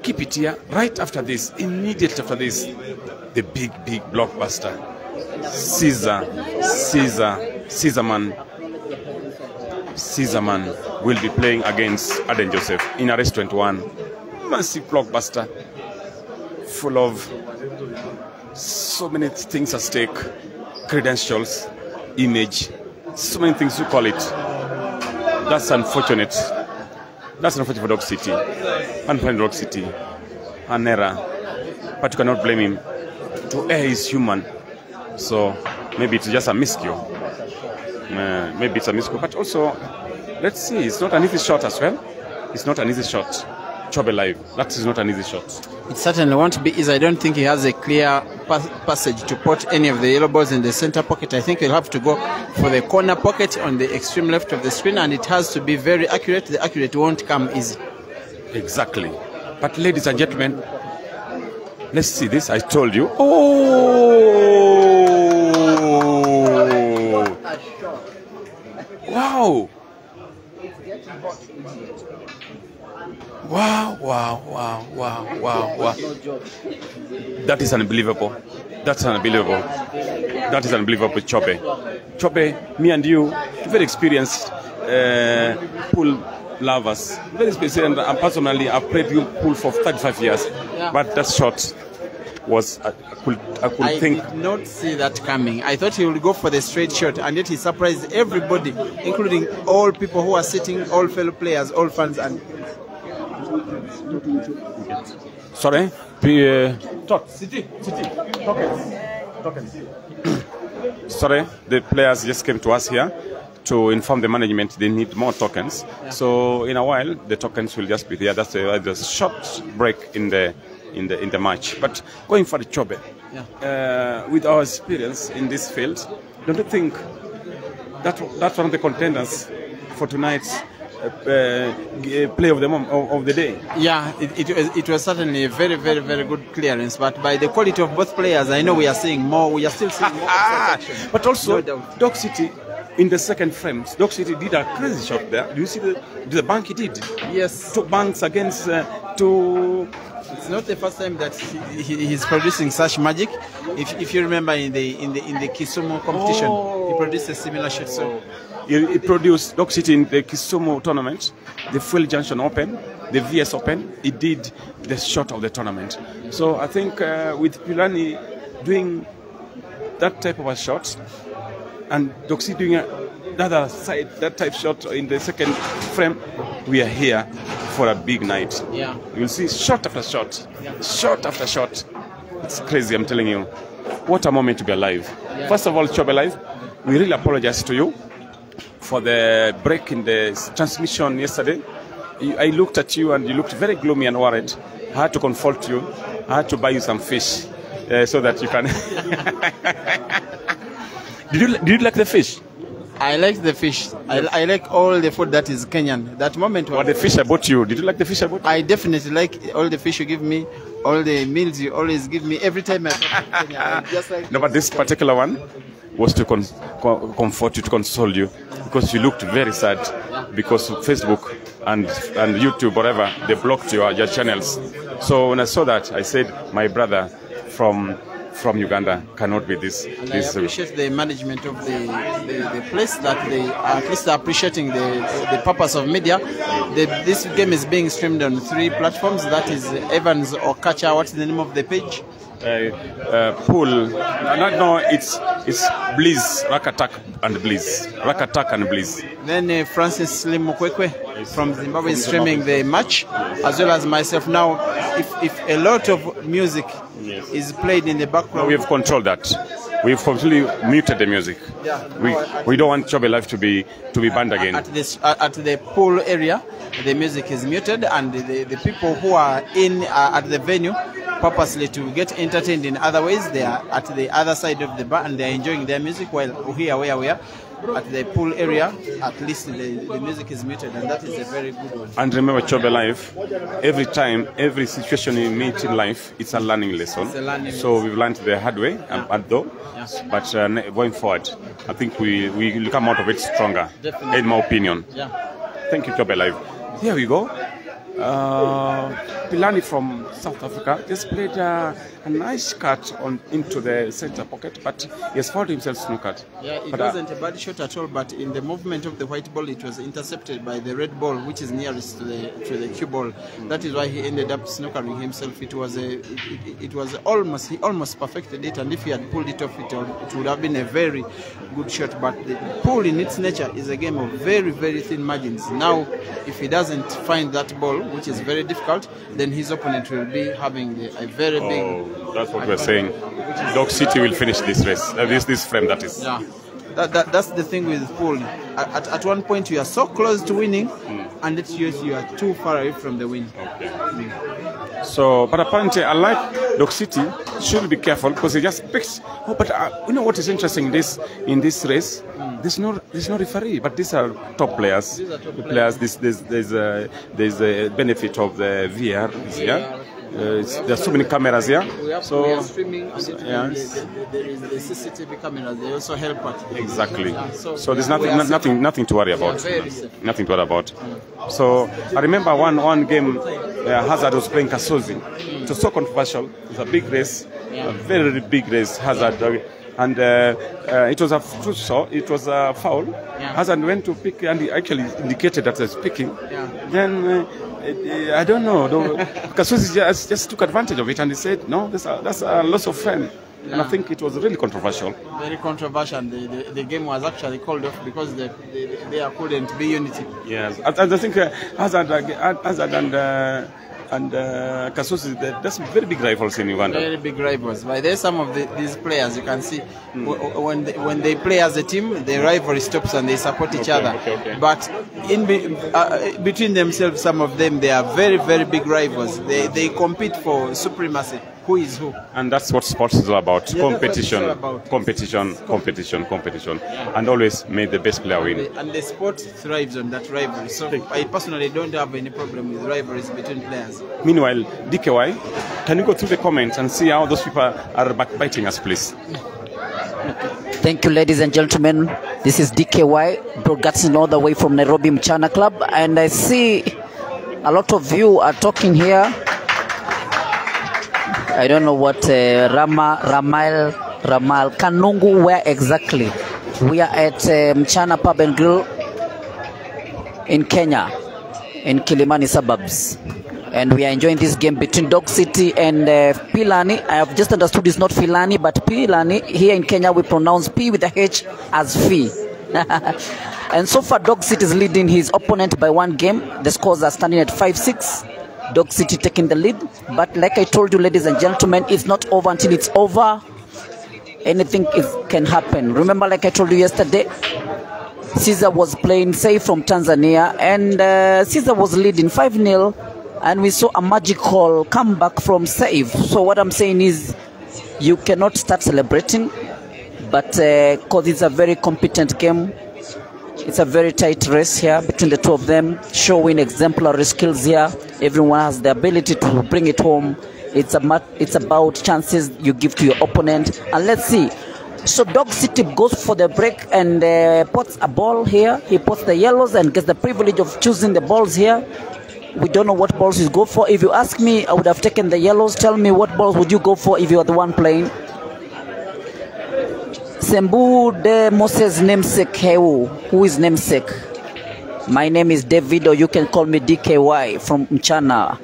Keep it here. Right after this, immediately after this, the big blockbuster, Caesarman will be playing against Aden Joseph in a race 21. Massive blockbuster, full of so many things at stake, credentials, image, so many things to call it. That's unfortunate. That's unfortunate for Dog City. Unfortunate Dog City. An error. But you cannot blame him. To err is human. So maybe it's just a miscue. But also, let's see, it's not an easy shot as well. It's not an easy shot. Chobe live. That is not an easy shot. It certainly won't be easy. I don't think he has a clear passage to put any of the yellow balls in the center pocket. I think he'll have to go for the corner pocket on the extreme left of the screen, and it has to be very accurate. The accurate won't come easy. Exactly. But ladies and gentlemen, let's see this. I told you. Oh! Wow! Wow. That is unbelievable. That's unbelievable. That is unbelievable, Chobe, me and you, very experienced pool lovers. Very experienced, and personally, I've played pool for 35 years. Yeah. But that shot was, I think. I did not see that coming. I thought he would go for the straight shot, and yet he surprised everybody, including all people who are sitting, all fellow players, all fans, and sorry? Tokens. Sorry, the players just came to us here to inform the management they need more tokens. Yeah. So in a while, the tokens will just be there. That's a short break in the match. But going for the Chobe, yeah. With our experience in this field, don't you think that's one of the contenders for tonight's play of the day? Yeah, it was certainly a very, very, very good clearance. But by the quality of both players, I know we are seeing more. We are still seeing more. But also, no Dog City in the second frame, Dog City did a crazy shot there. Do you see the bank he did? Yes. 2 banks against 2. It's not the first time that he's producing such magic. If you remember in the Kisumu competition, he produced a similar shot. So he produced Dog City in the Kisumu tournament, the Fuel Junction Open, the VS Open. He did the shot of the tournament. So I think with Philani doing that type of a shot, and Dog City doing another side, that type shot in the second frame, we are here for a big night. Yeah. You'll see shot after shot, shot after shot. It's crazy, I'm telling you. What a moment to be alive. Yeah. First of all, Chobe Live, we really apologize to you for the break in the transmission yesterday. I looked at you and you looked very gloomy and worried. I had to comfort you. I had to buy you some fish so that you can... Did you like the fish? I like the fish. I like all the food that is Kenyan. That moment. Or the fish I bought you. Did you like the fish I bought you? I definitely like all the fish you give me. all the meals you always give me every time I come to Kenya. I'm just like No, but this particular one was to comfort you, to console you, because you looked very sad because Facebook and YouTube, whatever, they blocked your channels. So when I saw that, I said, my brother from Uganda cannot be this. And I appreciate the management of the place, that they are at least appreciating the purpose of media. This game is being streamed on 3 platforms. That is Evans or Kacha. What's the name of the page? Pool. No, it's Bliss, Rakatak and Bliss. Rakatak and Bliss. Then Francis Slim Mukwekwe from Zimbabwe is streaming the match, as well as myself. Now, if a lot of music is played in the background, no, we have controlled that. We've completely muted the music. Yeah. We don't want Chobe Life to be banned again. At the pool area, the music is muted, and the people who are in at the venue purposely to get entertained in other ways, they are at the other side of the bar and they are enjoying their music, while here where we are at the pool area, at least the music is muted, and that is a very good one. And remember, Chobe Life, every time, every situation you meet in life, it's a learning lesson. So we've learned the hard way, but going forward, I think we will come out of it stronger, Definitely. In my opinion. Yeah. Thank you, Chobe Life. Here we go. Philani from South Africa just played a nice cut into the center pocket, but he has found himself snookered. Yeah, it wasn't a bad shot at all, but in the movement of the white ball, it was intercepted by the red ball, which is nearest to the cue ball. That is why he ended up snookering himself. It was almost, he almost perfected it, and if he had pulled it off, it would have been a very good shot. But the pool in its nature is a game of very, very thin margins. Now, if he doesn't find that ball, which is very difficult, then his opponent will be having a very big... That's what we're saying. Dog City will finish this race, this frame, that is. Yeah. That's the thing with pool. At one point you are so close to winning, and it's just you are too far away from the win. Okay. So, but apparently, I like Dog City should be careful because he just picks. Oh, but you know what is interesting in this race? There's no referee, but these are top players. These are top players. There's a benefit of the VR here. There's so many cameras here. We are streaming, and there is the CCTV cameras. They also help us. Exactly. So there's nothing to worry about. Nothing to worry about. So I remember one game, Hazard was playing Kasozi. It was so controversial. It was a big race, a very big race. Hazard. And it was a foul. Hazard went to pick, and he actually indicated that he was picking. Then I don't know. Kasozi just took advantage of it, and he said, "No, that's a loss of friend." And I think it was really controversial. Very controversial. The game was actually called off because there couldn't be unity. Yes, and I think Hazard and Kasozi, that's very big rivals in Uganda. Very big rivals. But there's some of these players, you can see, when they play as a team, the rivalry stops and they support each other. Okay. But between themselves, some of them, they are very, very big rivals. They compete for supremacy. Who is who? And that's what sports is all about. Competition. Competition. And always may the best player win. And the sport thrives on that rivalry. So I personally don't have any problem with rivalries between players. Meanwhile, DKY, can you go through the comments and see how those people are backbiting us, please? Thank you, ladies and gentlemen. This is DKY, broadcasting all the way from Nairobi Mchana Club. And I see a lot of you are talking here. I don't know what Ramal Kanungu, where exactly. We are at Mchana Pub and Grill in Kenya, in Kilimani suburbs. And we are enjoying this game between Dog City and Philani. I have just understood it's not Philani, but Philani. Here in Kenya, we pronounce P with a H as Phi. And so far, Dog City is leading his opponent by 1 game. The scores are standing at 5-6. Dog City taking the lead. But like I told you, ladies and gentlemen, it's not over until it's over. Anything can happen. Remember, like I told you yesterday, Caesar was playing safe from Tanzania, and Caesar was leading 5-0, and we saw a magical comeback from save. So what I'm saying is, you cannot start celebrating, but because it's a very competent game, it's a very tight race here between the two of them, showing exemplary skills here. Everyone has the ability to bring it home It's about chances you give to your opponent. And let's see. So Dog City goes for the break and puts a ball here. He puts the yellows and gets the privilege of choosing the balls here. We don't know what balls he's go for. If you ask me, I would have taken the yellows. Tell me, what balls would you go for if you are the one playing? Sembu de Moses namesake. Who is namesake? My name is David, or you can call me DKY from Mchana.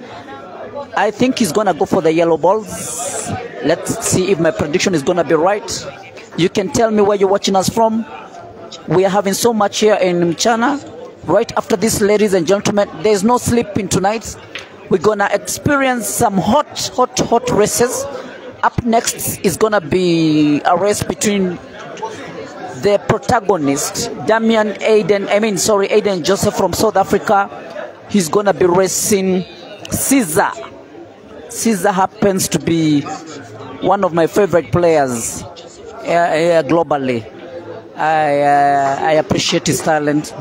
I think he's gonna go for the yellow balls. Let's see if my prediction is gonna be right. You can tell me where you're watching us from. We are having so much here in Mchana. Right after this, ladies and gentlemen, there's no sleeping tonight. We're gonna experience some hot races. Up next is gonna be a race between the protagonist, Aiden Joseph from South Africa. He's gonna be racing Caesar. Caesar happens to be one of my favorite players globally. I appreciate his talent.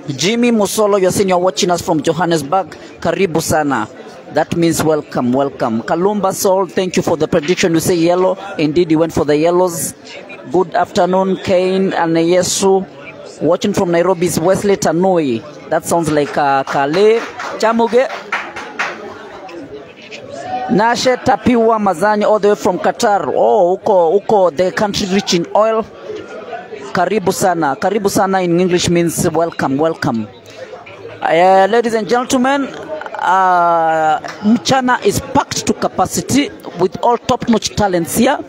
Jimmy Musolo, you're watching us from Johannesburg. Karibu sana. That means welcome. Kalumba Soul, thank you for the prediction. You say yellow. Indeed, he went for the yellows. Good afternoon, Kane and Yesu. Watching from Nairobi is Wesley Tanui. That sounds like Kale. Chamuge. Nashe Tapiwa Mazani, all the way from Qatar. Oh, uko, the country rich in oil. Karibu sana. Karibu sana in English means welcome. Ladies and gentlemen, Mchana is packed to capacity with all top-notch talents here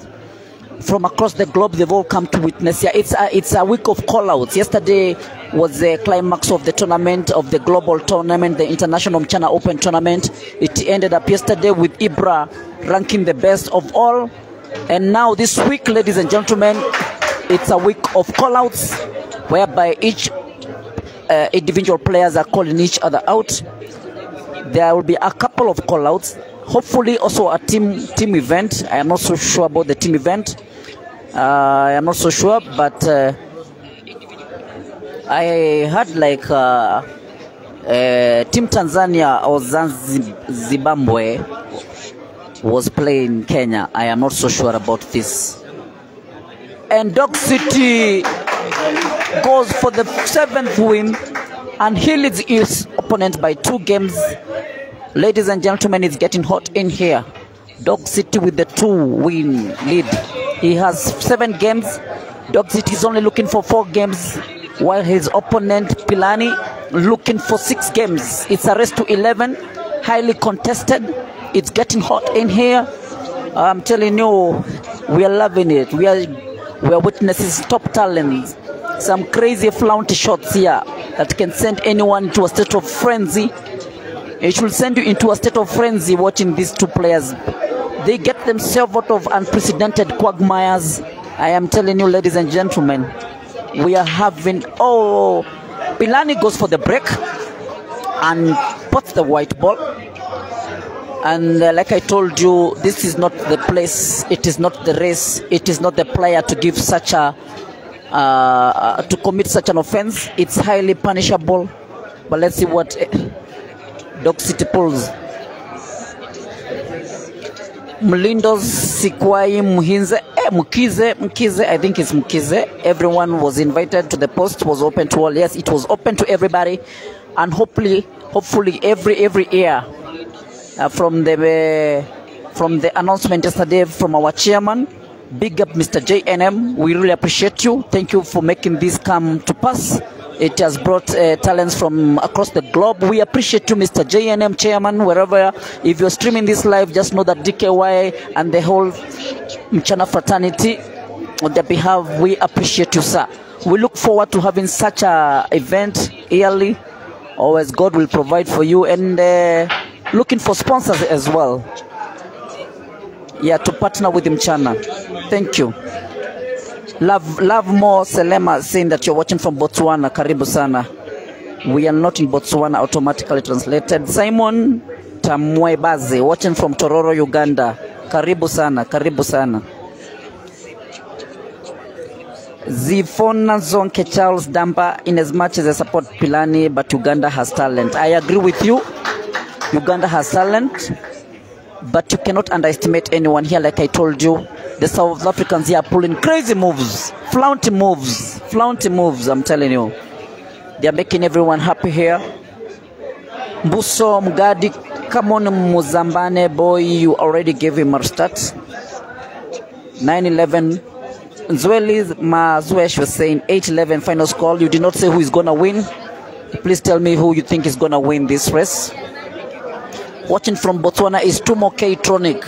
from across the globe. They've all come to witness here. It's a week of call-outs. Yesterday was the climax of the tournament, of the global tournament, the International Mchana Open Tournament. It ended up yesterday with Ibra ranking the best of all. And now this week, ladies and gentlemen, it's a week of call-outs whereby each individual players are calling each other out. There will be a couple of call-outs. Hopefully also a team event. I am not so sure about the team event. I am not so sure, but I heard like Team Tanzania or Zimbabwe was playing Kenya. I am not so sure about this. And Dog City goes for the 7th win and he leads his opponent by 2 games. Ladies and gentlemen, it's getting hot in here. Dog City with the 2-win lead. He has 7 games. Dog City is only looking for 4 games, while his opponent Philani looking for 6 games. It's a race to 11, highly contested. It's getting hot in here. I'm telling you, we are loving it. We are witnessing top talents. Some crazy flaunty shots here that can send anyone into a state of frenzy. It should send you into a state of frenzy watching these 2 players. They get themselves out of unprecedented quagmires. I am telling you, ladies and gentlemen, we are having... Oh, Philani goes for the break and puts the white ball. And like I told you, this is not the place, it is not the race, it is not the player to give such a... to commit such an offense. It's highly punishable. But let's see what Dog City pulls. Mlindos, Sikwai, Muhinze, Mkize, I think it's Mkize. Everyone was invited to the post, was open to all. Yes, it was open to everybody. And hopefully every year from the announcement yesterday from our chairman, big up Mr. JNM. We really appreciate you. Thank you for making this come to pass. It has brought talents from across the globe. We appreciate you, Mr. JNM chairman, wherever. If you're streaming this live, just know that DKY and the whole Mchana fraternity, on their behalf, we appreciate you, sir. We look forward to having such a event yearly. Always God will provide for you, and looking for sponsors as well. Yeah, to partner with Mchana. Thank you. Love more Selema saying that you're watching from Botswana. Karibu sana. We are not in Botswana, automatically translated. Simon Tamwebaze watching from Tororo, Uganda. Karibu sana, karibu sana. Zifona Zonke Charles Dampa, in as much as I support Philani, but Uganda has talent. I agree with you. Uganda has talent. But you cannot underestimate anyone here, like I told you. The South Africans here are pulling crazy moves, flaunty moves, I'm telling you. They are making everyone happy here. Mbuso Mgadi, come on Muzambane, boy, you already gave him a start. 9-11. Zweli Mazwesh was saying 8-11 final score. You did not say who is going to win. Please tell me who you think is going to win this race. Watching from Botswana is Tumo K-Tronic.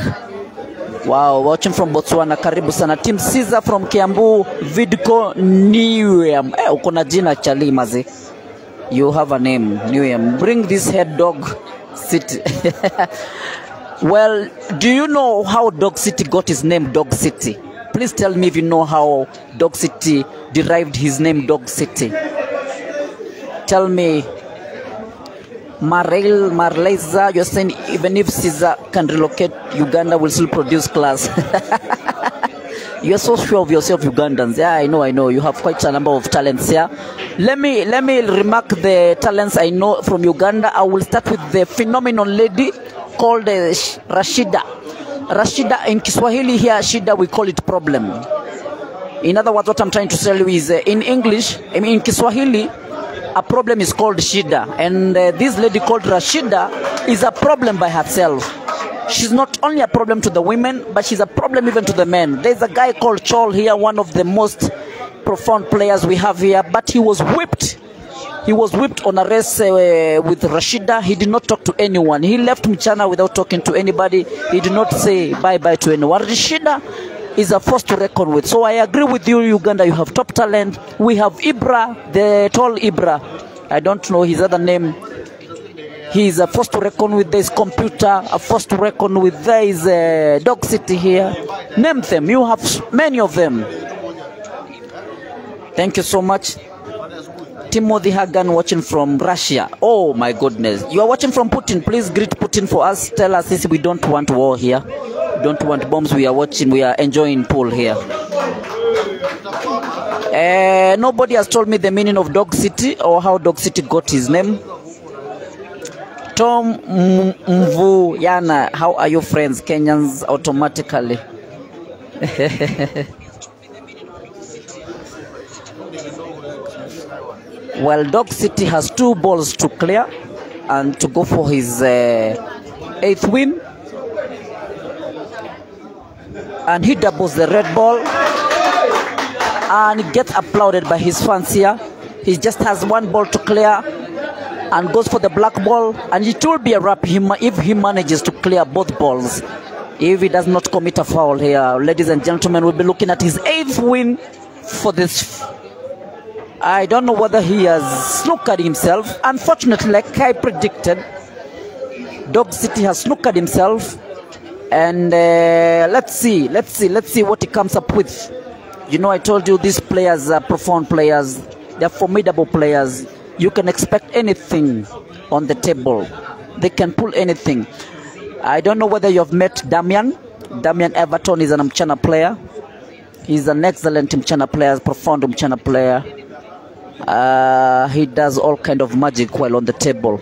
Wow, watching from Botswana, karibu sana. Team Caesar from Kiambu, Vidco Newham. Uko na jina chali mazi. You have a name, Newham. Bring this head dog city. Well, do you know how Dog City got his name Dog City? Please tell me if you know how Dog City derived his name Dog City. Tell me. Marleza, you're saying even if Caesar can relocate, Uganda will still produce class. You're so sure of yourself, Ugandans. Yeah, I know. You have quite a number of talents here. Let me remark the talents I know from Uganda. I will start with the phenomenal lady called Rashida. Rashida in Kiswahili here, Shida, we call it problem. In other words, what I'm trying to tell you is in English, in Kiswahili, a problem is called Shida, and this lady called Rashida is a problem by herself. She's not only a problem to the women, but she's a problem even to the men. There's a guy called Chol here, one of the most profound players we have here, but he was whipped. He was whipped on a race with Rashida. He did not talk to anyone. He left Mchana without talking to anybody. He did not say bye-bye to anyone. Rashida is a force to reckon with. So I agree with you, Uganda. You have top talent. We have Ibra, the tall Ibra. I don't know his other name. He is a force to reckon with. There is Computer, a force to reckon with. There is Dog City here. Name them. You have many of them. Thank you so much. Timothy Hagan watching from Russia. Oh my goodness. You are watching from Putin. Please greet Putin for us. Tell us this. We don't want war here. Don't want bombs. We are watching. We are enjoying pool here. Nobody has told me the meaning of Dog City or how Dog City got his name. Tom Mvuyana, how are you friends? Kenyans automatically. Well, Dog City has 2 balls to clear and to go for his 8th win. And he doubles the red ball and he gets applauded by his fans here. He just has 1 ball to clear and goes for the black ball, and it will be a wrap if he manages to clear both balls. If he does not commit a foul here, ladies and gentlemen, we'll be looking at his 8th win for this. I don't know whether he has snookered himself. Unfortunately, like I predicted, Dog City has snookered himself. And let's see what he comes up with. You know, I told you these players are profound players. They're formidable players. You can expect anything on the table. They can pull anything. I don't know whether you have met Damian. Damian Everton is an Mchana player. He's an excellent Mchana player, profound Mchana player. He does all kind of magic while on the table.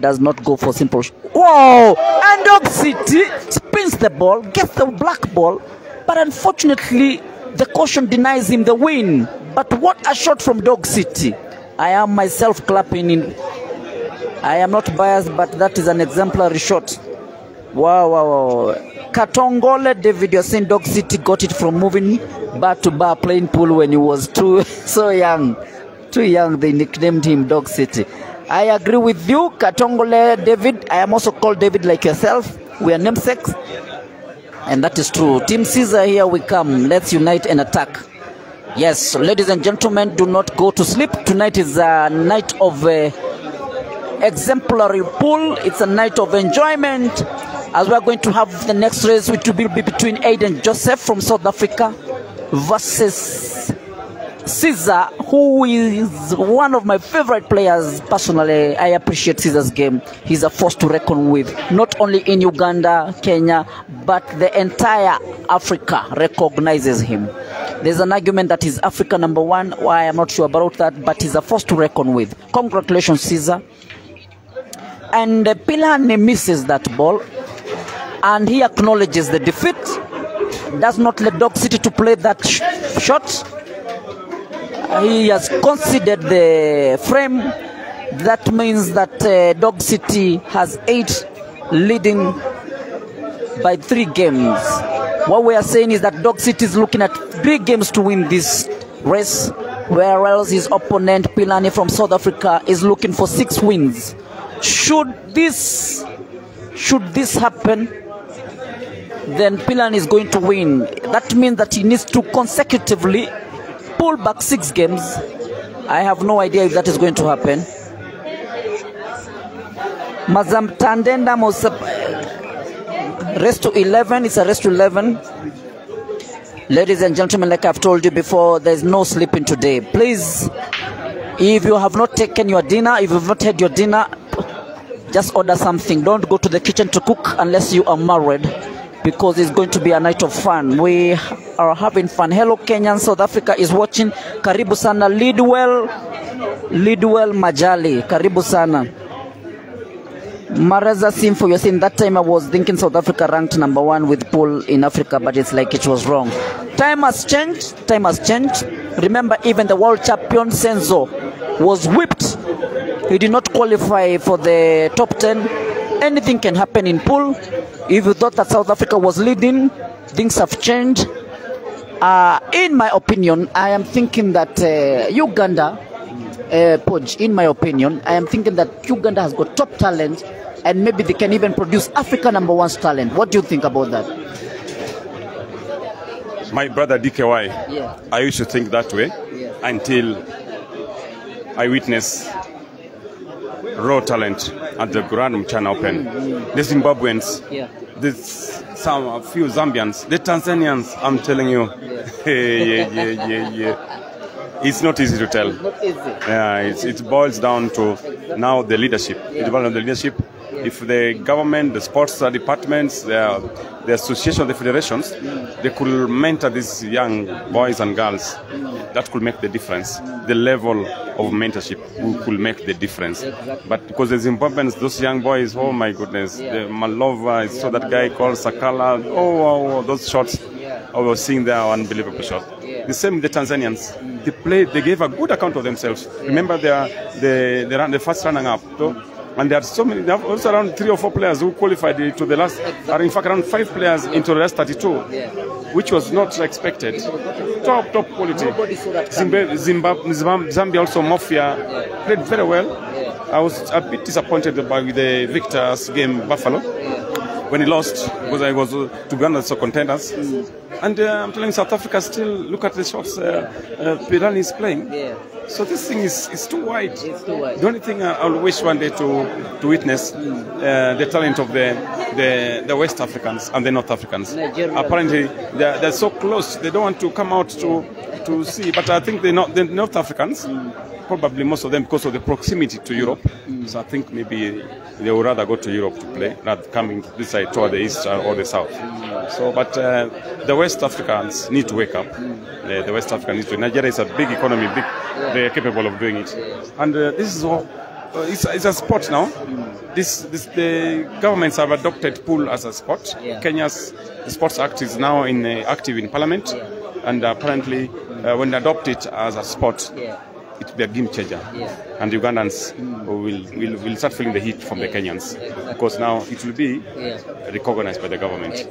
Does not go for simple. Whoa! And Dog City spins the ball, gets the black ball, but unfortunately the caution denies him the win. But what a shot from Dog City! I am myself clapping in. I am not biased, but that is an exemplary shot. Wow. Katongole David, you're saying Dog City got it from moving bar to bar playing pool when he was so young. Too young, they nicknamed him Dog City. I agree with you, Katongole David. I am also called David like yourself. We are namesakes. And that is true. Team Caesar, here we come. Let's unite and attack. Yes, ladies and gentlemen, do not go to sleep. Tonight is a night of exemplary pool. It's a night of enjoyment. As we are going to have the next race, which will be between Aiden Joseph from South Africa versus Caesar, who is one of my favorite players. Personally, I appreciate Caesar's game. He's a force to reckon with, not only in Uganda, Kenya, but the entire Africa recognizes him. There's an argument that he's Africa #1. Why, I'm not sure about that, but he's a force to reckon with. Congratulations, Caesar. And Philani misses that ball. and he acknowledges the defeat, does not let Dog City to play that shot. He has considered the frame. That means that Dog City has 8 leading by 3 games. What we are saying is that Dog City is looking at 3 games to win this race, whereas his opponent Philani from South Africa is looking for 6 wins. Should this happen, then Philani is going to win. That means that he needs to consecutively pull back 6 games. I have no idea if that is going to happen. Mazam Tandenda race to 11. It's a race to 11. Ladies and gentlemen, like I've told you before, there's no sleeping today. Please, if you have not taken your dinner, if you've not had your dinner, just order something. Don't go to the kitchen to cook unless you are married, because it's going to be a night of fun. We are having fun. Hello Kenyan, South Africa is watching. Karibu sana. Lidwell Majali, karibu sana. Mareza Simfo, you're saying that time I was thinking South Africa ranked number 1 with pool in Africa, but it's like it was wrong. Time has changed. Remember, even the world champion Senzo was whipped. He did not qualify for the top 10. Anything can happen in pool. If you thought that South Africa was leading, things have changed. In my opinion, I am thinking that Uganda, Podge, in my opinion, I am thinking that Uganda has got top talent, and maybe they can even produce Africa number 1's talent. What do you think about that? My brother DKY, Yeah. I used to think that way until I witnessed raw talent at the Grand Mchana Open. The Zimbabweans, a few Zambians, the Tanzanians, I'm telling you, it's not easy to tell. Yeah, it boils down to now the leadership. It boils down to the leadership. If the government, the sports departments, the association, the federations, they could mentor these young boys and girls, that could make the difference. The level of mentorship could make the difference. But because the Zimbabweans, those young boys, oh my goodness, the Malova, I saw that guy called Sakala, oh, those shots, I was seeing their unbelievable shots. The same with the Tanzanians. They gave a good account of themselves. Remember, they ran the first running up. And there are so many, there are also around 3 or 4 players who qualified to the last, or in fact around 5 players into the last 32, which was not expected. Top quality. Zambia also, Mafia, played very well. I was a bit disappointed by the Victor's game, Buffalo, when he lost, because I was to be honest, so contenders. And I'm telling you, South Africa still look at the shots Philani is playing. So this thing is too wide. It's too wide. The only thing I'll wish one day to witness the talent of the West Africans and the North Africans. Nigeria. Apparently they're so close. They don't want to come out to see. But I think the North Africans, probably most of them because of the proximity to Europe. So I think maybe they would rather go to Europe to play rather than coming this side toward the east or the south. So, but the West Africans need to wake up. The West Africans need to. Nigeria is a big economy, they're capable of doing it. And this is all. It's a sport now. The governments have adopted pool as a sport. Kenya's Sports Act is now active in Parliament, and apparently when they adopt it as a sport, it will be a game changer, and Ugandans will start feeling the heat from the Kenyans, because now it will be recognized by the government.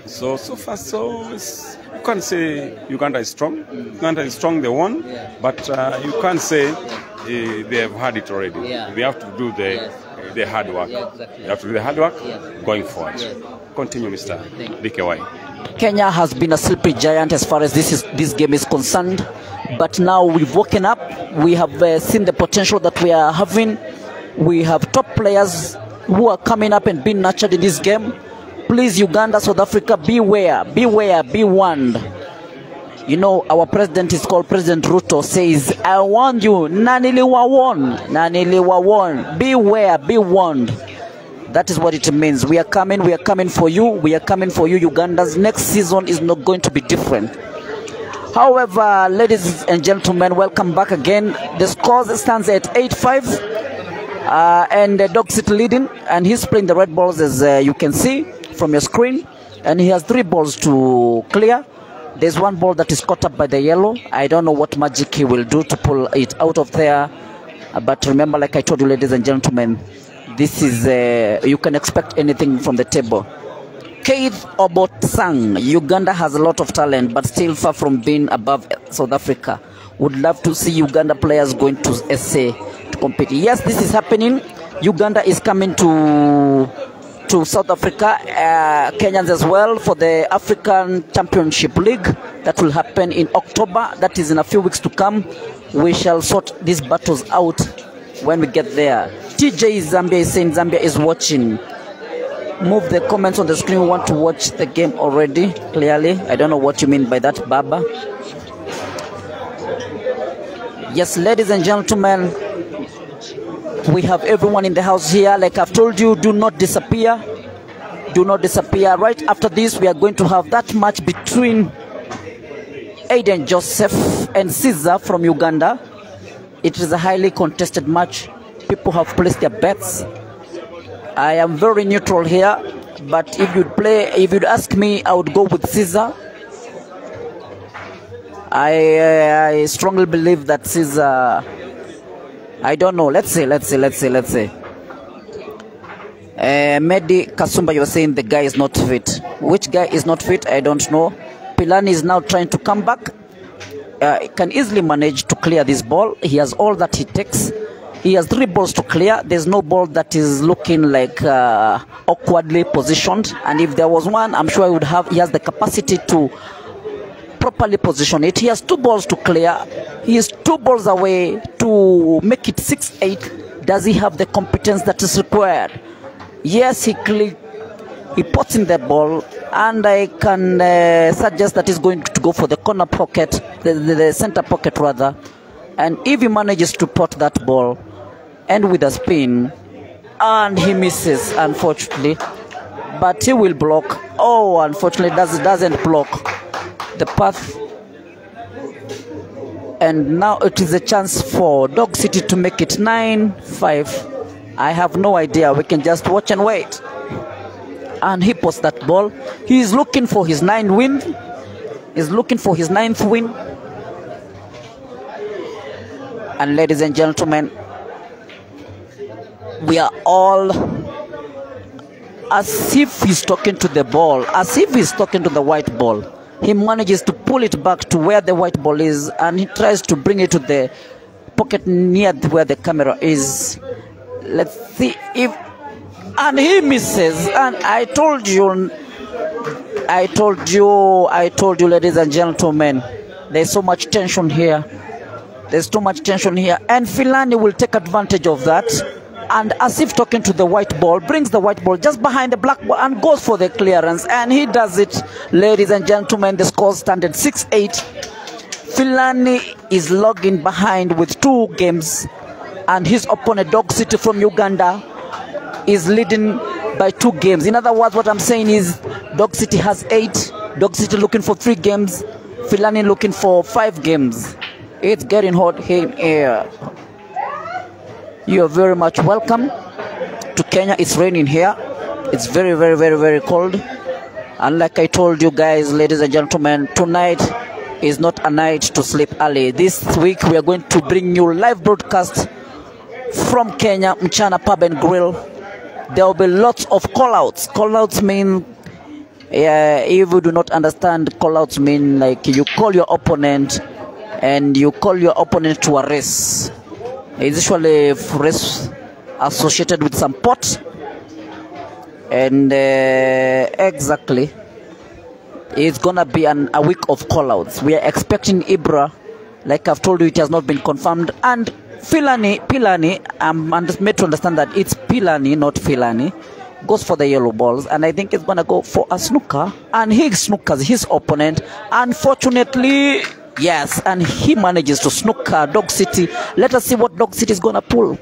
So far, you can't say Uganda is strong. Uganda is strong, they won, but you can't say they have had it already. They have to do the hard work. They have to do the hard work going forward. Continue, Mr. DKY. Kenya has been a slippery giant as far as this game is concerned, but now we've woken up. We have seen the potential that we are having. We have top players who are coming up and being nurtured in this game. Please, Uganda, South Africa, beware, be warned. You know, our president is called President Ruto, says, I warn you, naniliwa warn, beware, be warned. That is what it means. We are coming for you. We are coming for you, Ugandans. Next season is not going to be different. However, ladies and gentlemen, welcome back again. The score stands at 8-5, and Dog City leading, and he's playing the red balls, as you can see. from your screen, and he has 3 balls to clear. There's 1 ball that is caught up by the yellow. I don't know what magic he will do to pull it out of there. But remember, like I told you, ladies and gentlemen, this is, you can expect anything from the table. Keith Obotsang, Uganda has a lot of talent, but still far from being above South Africa. Would love to see Uganda players going to SA to compete. Yes, this is happening. Uganda is coming to South Africa, Kenyans as well, for the African Championship League that will happen in October. That is in a few weeks to come. We shall sort these battles out when we get there. TJ Zambia is saying Zambia is watching. Move the comments on the screen. We want to watch the game already, clearly. I don't know what you mean by that, Baba. Yes, ladies and gentlemen, we have everyone in the house here. Like I've told you, do not disappear. Do not disappear. Right after this, we are going to have that match between Aiden Joseph and Caesar from Uganda. It is a highly contested match. People have placed their bets. I am very neutral here, but if you'd ask me, I would go with Caesar. I strongly believe that Caesar. I don't know. Let's see. Mehdi Kasumba, you're saying the guy is not fit. Which guy is not fit? I don't know. Philani is now trying to come back. He can easily manage to clear this ball. He has all that he takes. He has 3 balls to clear. There's no ball that is looking like awkwardly positioned. And if there was one, I'm sure he has the capacity to properly position it. He has 2 balls to clear. He is 2 balls away to make it 6-8. Does he have the competence that is required? Yes, he puts in the ball, and I can suggest that he's going to go for the corner pocket, the center pocket rather. And if he manages to pot that ball, and with a spin, and he misses, unfortunately, but he will block. Oh, unfortunately, doesn't block the path. And now it is a chance for Dog City to make it 9-5. I have no idea. We can just watch and wait. And he posts that ball. He is looking for his 9th win. He's looking for his 9th win. And ladies and gentlemen, we are all as if he's talking to the ball, as if he's talking to the white ball. He manages to pull it back to where the white ball is, and he tries to bring it to the pocket near where the camera is. Let's see if... And he misses. And I told you, ladies and gentlemen, there's so much tension here. There's too much tension here. And Philani will take advantage of that. And as if talking to the white ball, brings the white ball just behind the black ball and goes for the clearance. And he does it, ladies and gentlemen. The score stand at 6-8. Philani is logging behind with 2 games. And his opponent, Dog City from Uganda, is leading by 2 games. In other words, what I'm saying is Dog City has 8. Dog City looking for 3 games. Philani looking for 5 games. It's getting hot here. You are very much welcome to Kenya. It's raining here. It's very, very, very, very cold. And like I told you guys, ladies and gentlemen, tonight is not a night to sleep early. This week we are going to bring you live broadcast from Kenya, Mchana Pub and Grill. There will be lots of call-outs. Call-outs mean, if you do not understand, call-outs mean like you call your opponent and you call your opponent to a race. It's usually a race associated with some pot. And exactly, it's going to be a week of call-outs. We are expecting Ibra. Like I've told you, it has not been confirmed. And Philani, I'm made to understand that it's Philani, not Philani, goes for the yellow balls, and I think it's going to go for a snooker, and he snookers his opponent. Unfortunately, yes, and he manages to snooker Dog City. Let us see what Dog City is going to pull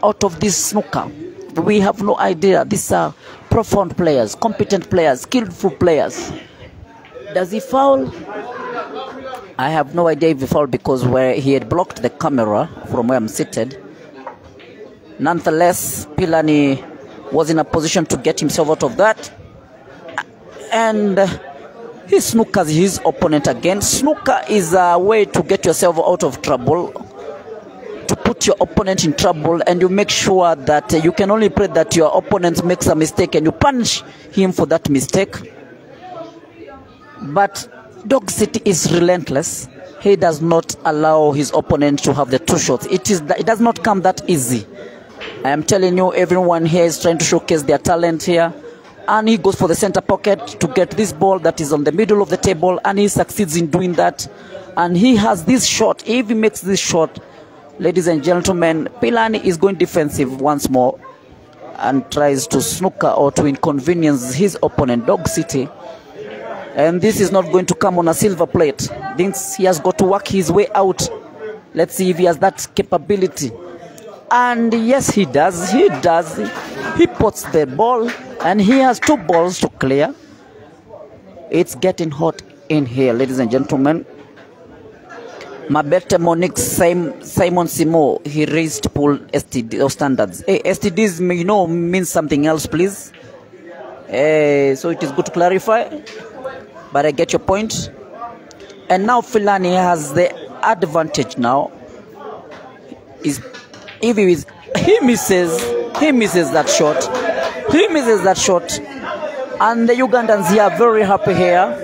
out of this snooker. We have no idea. These are profound players, competent players, skillful players. Does he foul? I have no idea if he fouled because he had blocked the camera from where I'm seated. Nonetheless, Philani was in a position to get himself out of that. and he snookers his opponent again. Snooker is a way to get yourself out of trouble, to put your opponent in trouble, and you make sure that you can only pray that your opponent makes a mistake and you punish him for that mistake. But Dog City is relentless. He does not allow his opponent to have the two shots. It does not come that easy. I am telling you, everyone here is trying to showcase their talent here. And he goes for the center pocket to get this ball that is on the middle of the table, and he succeeds in doing that. And he has this shot. If he makes this shot, ladies and gentlemen, Philani is going defensive once more and tries to snooker or to inconvenience his opponent, Dog City. And this is not going to come on a silver plate. Thinks he has got to work his way out. Let's see if he has that capability. And yes, he does. He does. He puts the ball, and he has two balls to clear. It's getting hot in here, ladies and gentlemen. Mabete Monique Simon Simo, he raised pool STD or standards. Hey, STDs, means something else, please. So it is good to clarify. But I get your point. And now Philani has the advantage now. If he misses that shot. He misses that shot. And the Ugandans here are very happy here.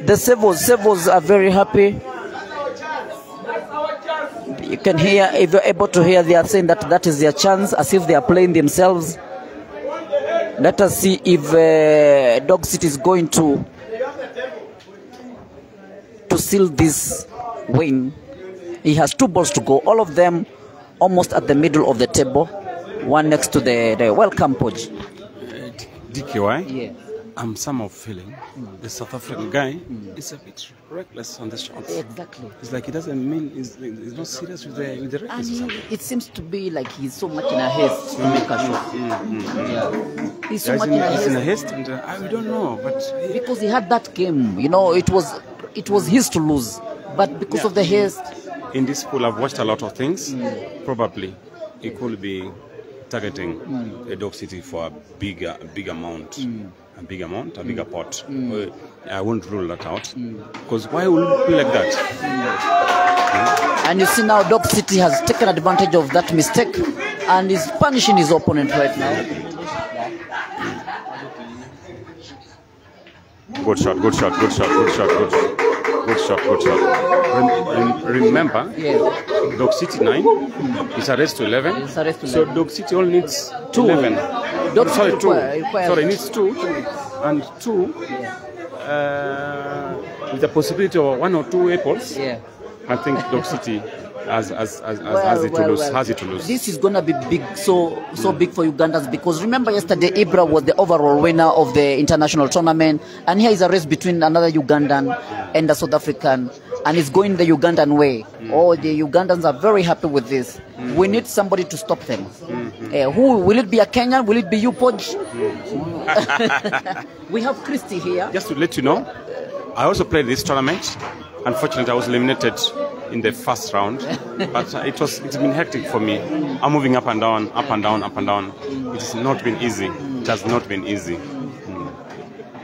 The Sevos are very happy. You can hear, if you're able to hear, they are saying that that is their chance, as if they are playing themselves. Let us see if Dog City is going to seal this win. He has two balls to go, all of them almost at the middle of the table, one next to the welcome page. DKY? Yeah. I'm somehow feeling the South African guy is a bit reckless on the shots. Exactly. It's like he doesn't mean he's not serious with the reckless. And it seems to be like he's so much in a haste to make a shot. Yeah. He's so much in a haste. And I don't know, but because he had that game, it was his to lose, but because of the haste. In this pool, I've watched a lot of things. Probably, he could be targeting a Dog City for a big amount. A bigger pot. I won't rule that out. Because why would it be like that? And you see now Dog City has taken advantage of that mistake and is punishing his opponent right now. Good shot. Remember, Dog City 9 is a race to 11. So Dog City only needs 11. Sorry, 2. Sorry, it needs 2. And 2 with the possibility of 1 or 2 apples. Yeah. I think Dog City has it to lose. This is gonna be big, so big for Ugandans, because remember yesterday Ibra was the overall winner of the international tournament, and here is a race between another Ugandan and a South African, and it's going the Ugandan way. The Ugandans are very happy with this. We need somebody to stop them. Who will it be? A Kenyan? Will it be you, Podge? We have Christy here. Just to let you know, I also played this tournament. Unfortunately, I was eliminated in the first round, but it's been hectic for me. I'm moving up and down. It has not been easy. It has not been easy.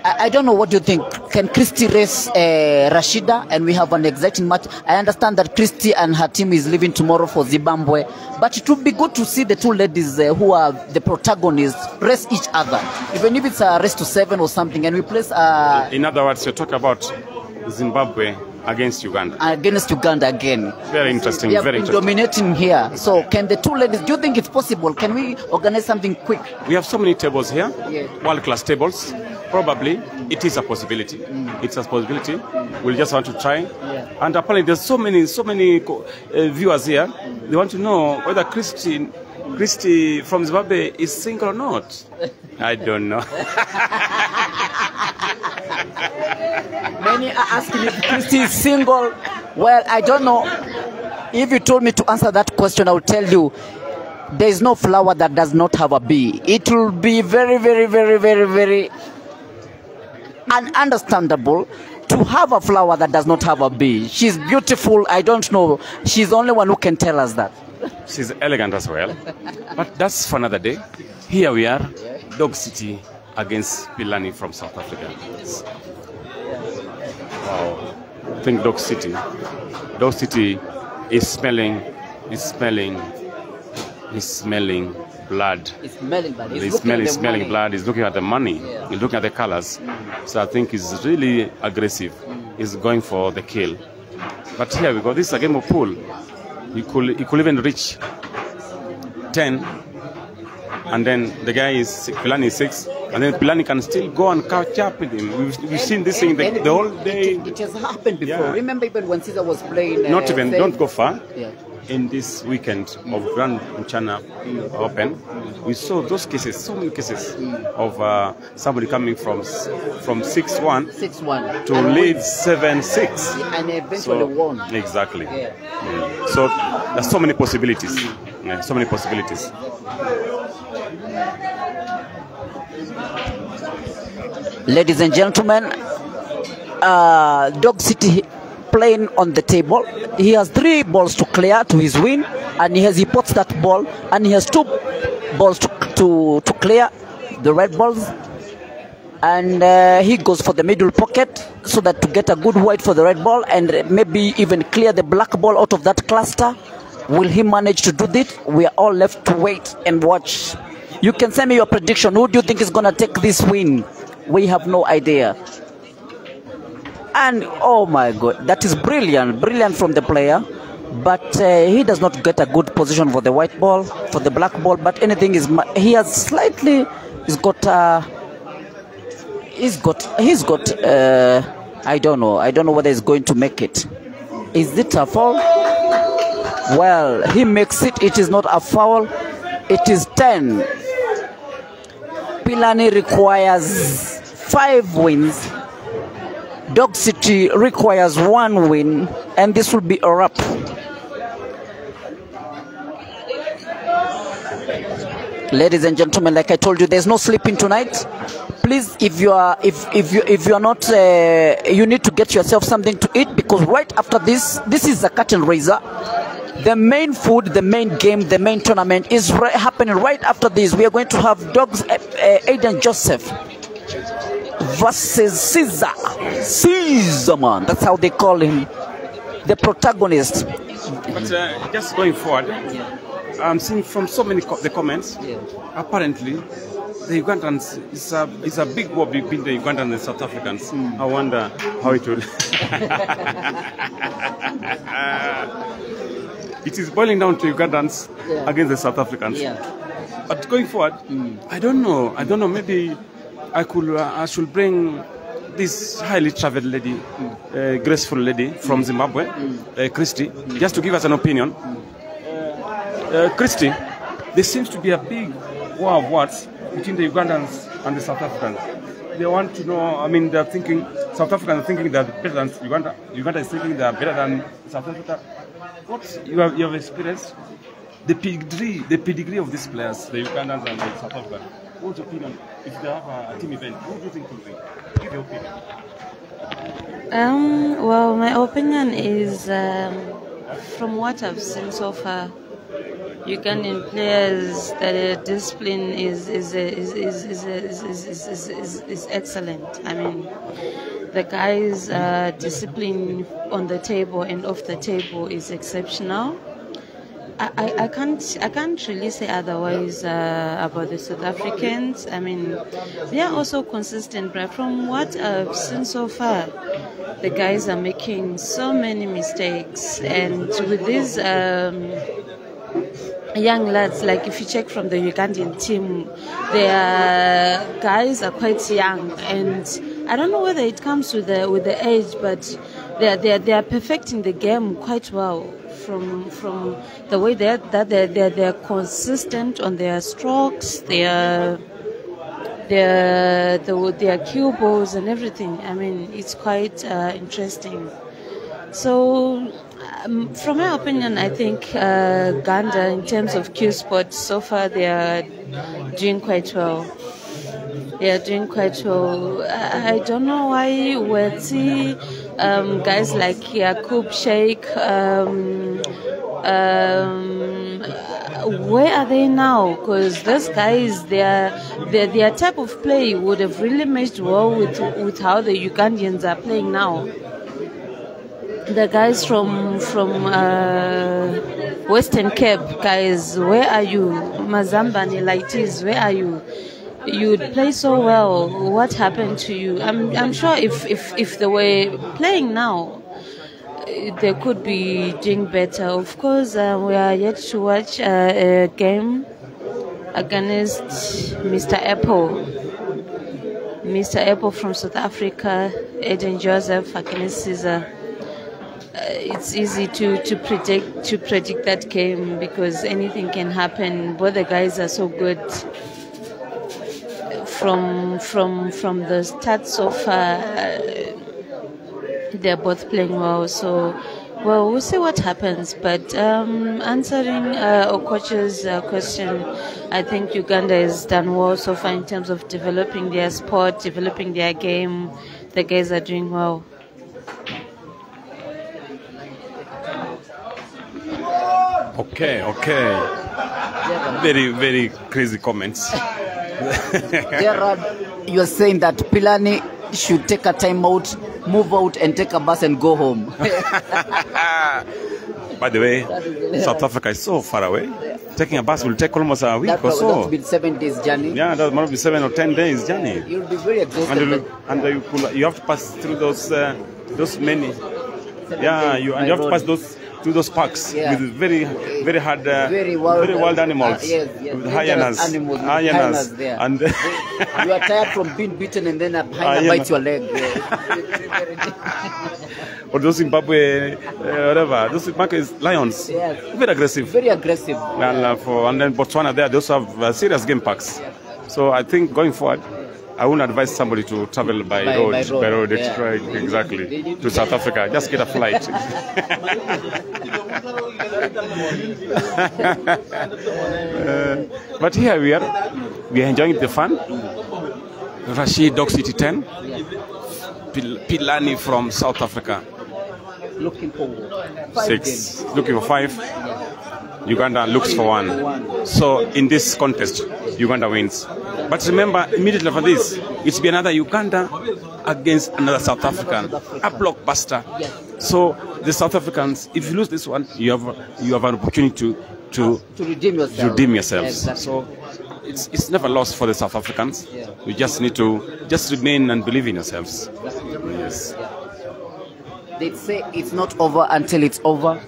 I don't know, what do you think? Can Christy race Rashida, and we have an exciting match? I understand that Christy and her team is leaving tomorrow for Zimbabwe, but it would be good to see the two ladies who are the protagonists race each other, even if it's a race to 7 or something, and we place in other words, you're talking about Zimbabwe against Uganda. Against Uganda again. Very interesting. They have been dominating here. So can the two ladies, do you think it's possible? Can we organize something quick? We have so many tables here, world-class tables. Probably it is a possibility. It's a possibility. We'll just want to try. And apparently there's so many viewers here. They want to know whether Christy from Zimbabwe is single or not. I don't know. Many are asking if Christy is single. Well, I don't know. If you told me to answer that question, I would tell you there is no flower that does not have a bee. It will be very, very, very, very, very ununderstandable to have a flower that does not have a bee. She's beautiful. I don't know. She's the only one who can tell us that. She's elegant as well. But that's for another day. Here we are, Dog City against Philani from South Africa. Wow. I think Dog City is smelling blood. It's smelling blood. He's smelling blood. He's looking at the money. Yeah. He's looking at the colors. So I think he's really aggressive. He's going for the kill. But here we go. This is a game of pool. He could even reach 10. And then the guy is Philani is 6. And then Philani can still go and catch up with him. We've seen this thing the whole day. It has happened before. Yeah. Remember even when Caesar was playing... Don't go far. Yeah. In this weekend of Grand China Open, we saw those cases, so many cases of somebody coming from 6-1 to lead 7-6. And eventually won. Exactly. Yeah. So there's so many possibilities. Yeah, so many possibilities. Ladies and gentlemen, Dog City playing on the table. He has 3 balls to clear to his win, and he puts that ball, and he has 2 balls to clear the red balls, and he goes for the middle pocket so that to get a good white for the red ball and maybe even clear the black ball out of that cluster. Will he manage to do this? We are all left to wait and watch. You can send me your prediction. Who do you think is going to take this win? We have no idea. And oh my God, that is brilliant from the player. But he does not get a good position for the white ball, for the black ball. But anything is, he has slightly, he's got. I don't know whether he's going to make it. Is it a foul? Well, he makes it. It is not a foul. It is 10. Philani requires 5 wins. Dog City requires 1 win, and this will be a wrap. Ladies and gentlemen, like I told you, there's no sleeping tonight. Please, if you are not, you need to get yourself something to eat, because right after this is a curtain raiser. The main food, the main game, the main tournament is happening right after this. We are going to have Dogs Aiden Joseph versus Caesar, man. That's how they call him, the protagonist. But just going forward, I'm seeing from so many the comments. Apparently, the Ugandans is a big war between the Ugandans and the South Africans. I wonder how it will. It is boiling down to Ugandans against the South Africans. But going forward, I don't know. Maybe I should bring this highly traveled lady, graceful lady from Zimbabwe, Christy, just to give us an opinion. Christy, there seems to be a big war of words between the Ugandans and the South Africans. They want to know, I mean, they're thinking, South Africans are thinking they're better than Uganda. Uganda is thinking they're better than South Africa. What you have experienced, the pedigree of these players, the Ugandans and the South Africans. What's your opinion? If they have a team event, what do you think will win? Give your opinion. Well, my opinion is, from what I've seen so far, Ugandan players, their discipline is excellent. I mean, the guys' discipline on the table and off the table is exceptional. I can't really say otherwise about the South Africans. I mean, they are also consistent, but from what I've seen so far, the guys are making so many mistakes, and with these young lads, like if you check from the Ugandan team, their guys are quite young, and I don't know whether it comes with the age, but they are perfecting the game quite well. From the way they're consistent on their strokes, their cue balls and everything. I mean, it's quite interesting. So, from my opinion, I think Uganda, in terms of cue sports, so far they are doing quite well. They are doing quite well. I don't know why Wetsi guys like Yakub Sheikh. Where are they now? Because those guys, their type of play would have really meshed well with how the Ugandans are playing now. The guys from Western Cape, guys, where are you? Mazambani, Lighties, where are you? You play so well. What happened to you? I'm sure if they were playing now, they could be doing better. Of course, we are yet to watch a game against Mr. Apple. Mr. Apple from South Africa, Eden Joseph against Caesar. It's easy to predict that game because anything can happen. Both the guys are so good. From the start so far, they're both playing well. So, well, we'll see what happens. But answering our coach's question, I think Uganda has done well so far in terms of developing their sport, developing their game. The guys are doing well. Okay. Very, very crazy comments. Gerard, you are saying that Philani should take a time out, move out and take a bus and go home. By the way, South Africa is so far away. Taking a bus will take almost a week or so. That would be 7 days journey. Yeah, that might be 7 or 10 days journey. You'll be very exhausted. And you have to pass through those many. Yeah, you have to pass through those parks with very hard, very wild animals, with hyenas there. And you are tired from being beaten, and then a hyena bites your leg. Or those Zimbabwe, whatever, those monkeys, lions, very aggressive. Very aggressive. And then Botswana, they also have serious game parks. So I think going forward, I wouldn't advise somebody to travel by road, exactly, to South Africa. Just get a flight. But here we are enjoying the fun. Rashid, Dog City 10. Philani from South Africa. Looking for 6. Looking for 5. Uganda looks for 1. So in this contest, Uganda wins. But remember, immediately after this, it's be another Uganda against another South African, a blockbuster. So the South Africans, if you lose this one, you have an opportunity to redeem yourselves. Exactly. So it's never lost for the South Africans. You just need to remain and believe in yourselves. Yes. They say it's not over until it's over.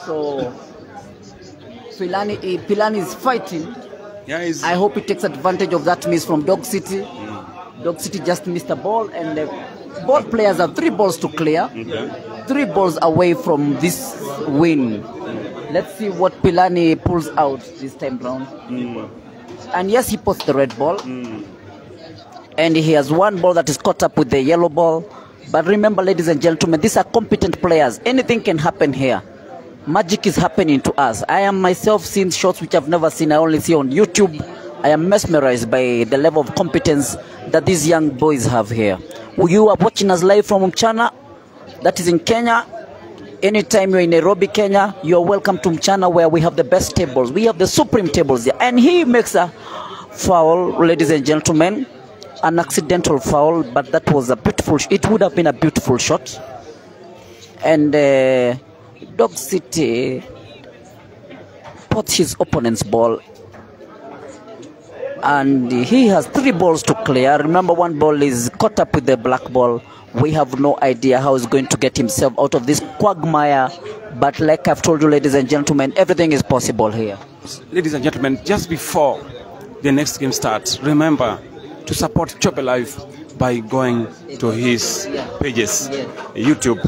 So Philani is fighting. Yeah, I hope he takes advantage of that miss from Dog City. Dog City just missed the ball, and both players have 3 balls to clear. 3 balls away from this win. Let's see what Philani pulls out this time round. And yes, he puts the red ball. And he has 1 ball that is caught up with the yellow ball. But remember, ladies and gentlemen, these are competent players. Anything can happen here. Magic is happening to us. I am myself seeing shots which I've never seen. I only see on YouTube. I am mesmerized by the level of competence that these young boys have here. You are watching us live from Mchana. That is in Kenya. Anytime you're in Nairobi, Kenya, you are welcome to Mchana, where we have the best tables. We have the supreme tables there. And he makes a foul, ladies and gentlemen. An accidental foul, but that was a beautiful, it would have been a beautiful shot. And Dog City puts his opponent's ball, and he has 3 balls to clear. Remember, 1 ball is caught up with the black ball. We have no idea how he's going to get himself out of this quagmire, but like I've told you, ladies and gentlemen, everything is possible here. Ladies and gentlemen, just before the next game starts, remember to support Chope Live by going to his pages, YouTube,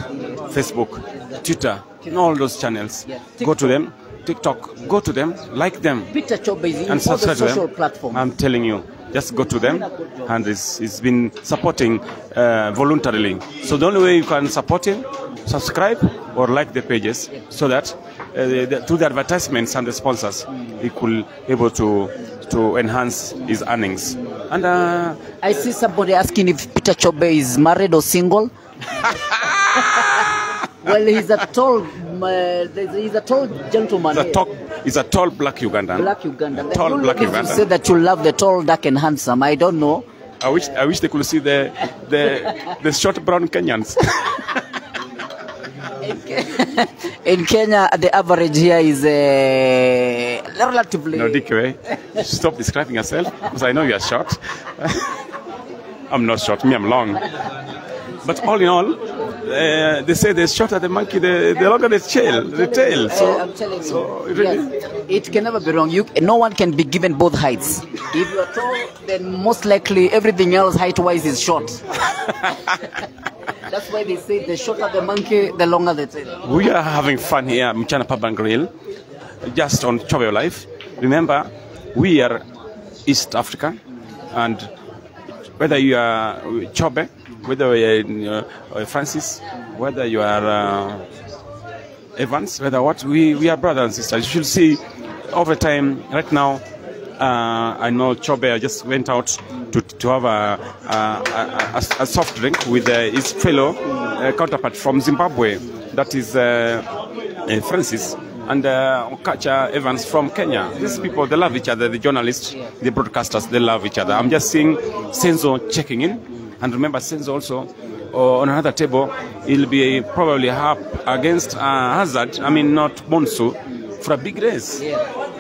Facebook, Twitter, all those channels. Go to them, TikTok, go to them, like them, Peter Chope is in and all the subscribe to social them. platforms. I'm telling you, just go to them, and it's been supporting voluntarily. So the only way you can support him, subscribe or like the pages, so that through the advertisements and the sponsors, he could able to enhance his earnings. And I see somebody asking if Peter Chope is married or single. Well, he's a tall gentleman. He's a tall black Ugandan. Black Ugandan. Tall black Ugandan. You said that you love the tall, dark, and handsome. I don't know. I wish they could see the short brown Kenyans. In Kenya, the average here is relatively. No, Dick, stop describing yourself because I know you are short. I'm not short. Me, I'm long. But all in all, they say the shorter the monkey, the longer the tail. So, I'm telling you, yes, it can never be wrong. No one can be given both heights. If you are tall, then most likely everything else height-wise is short. That's why they say the shorter the monkey, the longer the tail. We are having fun here at Mchana Pub and Grill, just on Chobe Life. Remember, we are East Africa, and whether you are Chobe, whether you are Francis, whether you are Evans, whether what, we are brothers and sisters. You should see over time, right now, I know Chobe just went out to have a soft drink with his fellow counterpart from Zimbabwe, that is Francis, and Okacha Evans from Kenya. These people, they love each other, the journalists, the broadcasters, they love each other. I'm just seeing Senzo checking in, and remember Senzo also on another table, he'll be probably up against Hazard, I mean not Monsu, for a big race.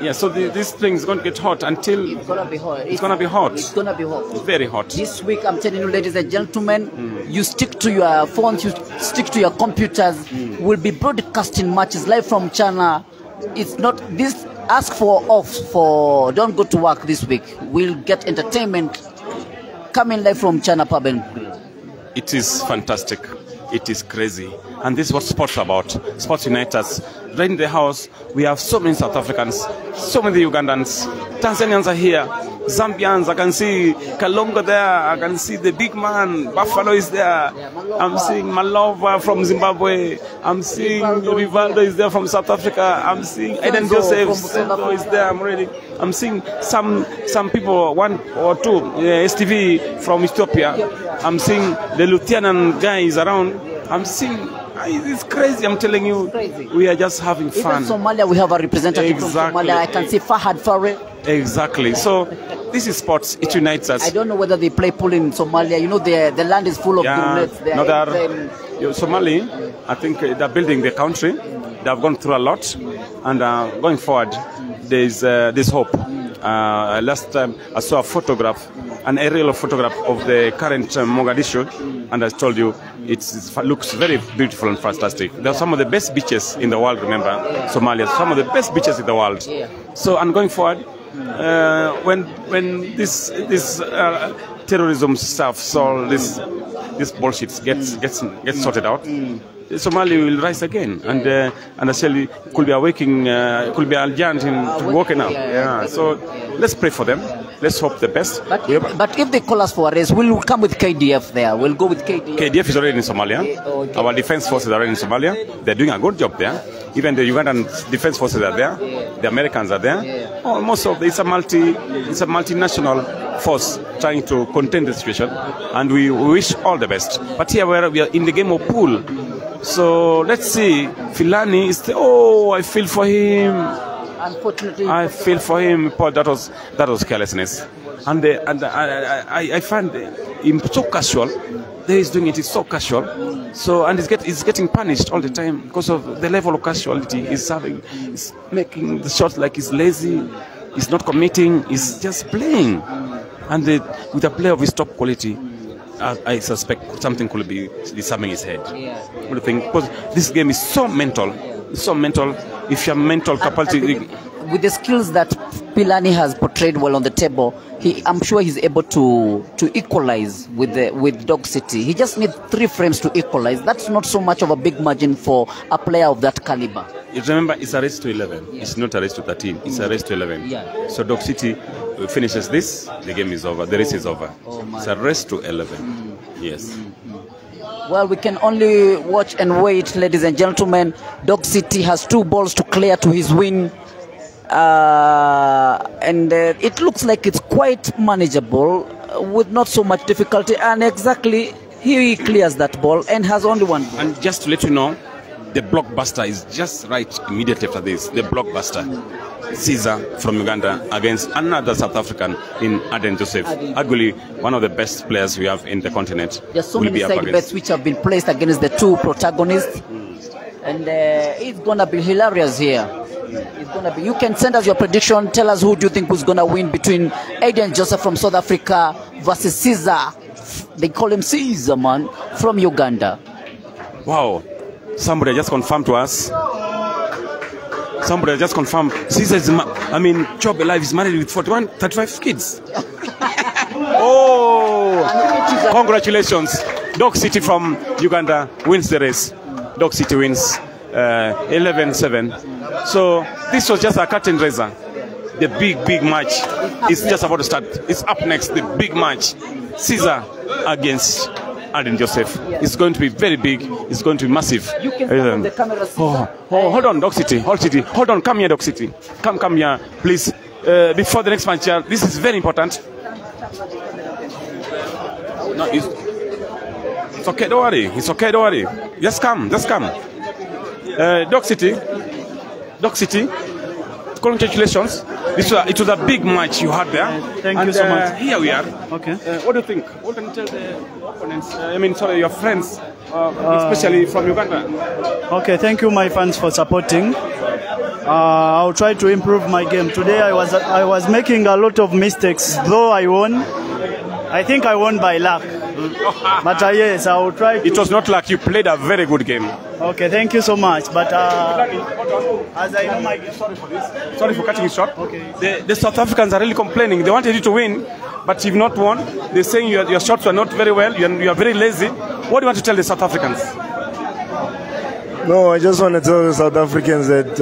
Yeah, so this thing is going to get hot until... It's going to be hot. It's going to be hot. It's going to be hot. Very hot. This week, I'm telling you, ladies and gentlemen, you stick to your phones, you stick to your computers. We'll be broadcasting matches live from China. It's not this... Ask for off for... Don't go to work this week. We'll get entertainment coming live from China Pub and Grill. It is fantastic. It is crazy. And this is what sports are about. Sports unite us. Right in the house, we have so many South Africans, so many Ugandans. Tanzanians are here. Zambians, I can see Kalongo there. I can see the big man. Buffalo is there. I'm seeing Malova from Zimbabwe. I'm seeing Rivaldo is there from South Africa. I'm seeing Eden Joseph is there. I'm seeing some people, one or two, STV from Ethiopia. I'm seeing the Luthianan guys around. I'm seeing... It's crazy, I'm telling you. We are just having fun. Even Somalia, we have a representative from Somalia. I can see Fahad Farid. Exactly. So this is sports. It unites us. I don't know whether they play pool in Somalia. You know, the land is full of bullets. Somali, I think they're building the country. They have gone through a lot, and going forward, there's hope. Last time I saw a photograph, an aerial photograph of the current Mogadishu, and I told you it looks very beautiful and fantastic. There are some of the best beaches in the world, remember, Somalia, some of the best beaches in the world. So, and going forward, when this terrorism stuff, so this bullshit gets sorted out, Somalia will rise again, and actually could be awakening, could be a giant in waking up. Yeah. So let's pray for them. Let's hope the best. But if they call us for a race, we'll come with KDF there. We'll go with KDF. KDF is already in Somalia. Okay. Our defense forces are already in Somalia. They're doing a good job there. Even the Ugandan defense forces are there. The Americans are there. Most of it's a multinational force trying to contain the situation, and we wish all the best. But here we are in the game of pool. So let's see. Philani is I feel for him. Unfortunately, I feel for him, Paul. That was carelessness, and I find him so casual. There he's doing it. It's so casual. So and he's getting punished all the time because of the level of casualty he's having. He's making the shots like he's lazy. He's not committing. He's just playing, and with a player of his top quality, I suspect something could be disturbing his head. Because this game is so mental. It's so mental. If you're mental capacity, with the skills that Philani has portrayed well on the table, I'm sure he's able to equalize with Dog City. He just needs 3 frames to equalize. That's not so much of a big margin for a player of that caliber. Remember, it's a race to 11. It's not a race to 13. It's a race to 11. Yeah. So Dog City finishes this, the game is over. The race is over. It's a race to 11. Yes. Well, we can only watch and wait, ladies and gentlemen. Dog City has 2 balls to clear to his win. And it looks like it's quite manageable with not so much difficulty. And exactly, he clears that ball and has only 1 ball. And just to let you know, the blockbuster is just right immediately after this. The blockbuster. Caesar from Uganda against another South African in Aden Joseph. Arguably one of the best players we have in the continent. There's so many side bets which have been placed against the two protagonists. And it's going to be hilarious here. It's going to be. You can send us your prediction. Tell us who do you think who's going to win between Aden Joseph from South Africa versus Caesar. They call him Caesar, man, from Uganda. Wow. Somebody just confirmed to us. Somebody just confirmed. Caesar is, Job Alive is married with 35 kids. Oh, congratulations. Dog City from Uganda wins the race. Dog City wins 11-7. So this was just a curtain raiser. The big match is just about to start. It's up next, the big match. Caesar against Aden Joseph. It's going to be very big. It's going to be massive. You can the camera. Hold on, Dog City. Hold on. Come here, Dog City. Come here, please. Before the next match, this is very important. No, it's okay. Don't worry. It's okay. Don't worry. Just come. Dog City. Congratulations. It was a big match you had there. Thank you so much. Here we are. Okay. What do you think? What can you tell the opponents? Your friends, especially from Uganda? Okay, thank you, my fans, for supporting. I'll try to improve my game. Today I was making a lot of mistakes. Though I won, I think I won by luck. But yes, I will try to... It was not luck. You played a very good game. Okay, thank you so much. But as I know my game... Sorry for this. Sorry for cutting it short. Okay. The South Africans are really complaining. They wanted you to win, but you've not won. They're saying your shots were not very well. You are very lazy. What do you want to tell the South Africans? No, I just want to tell the South Africans that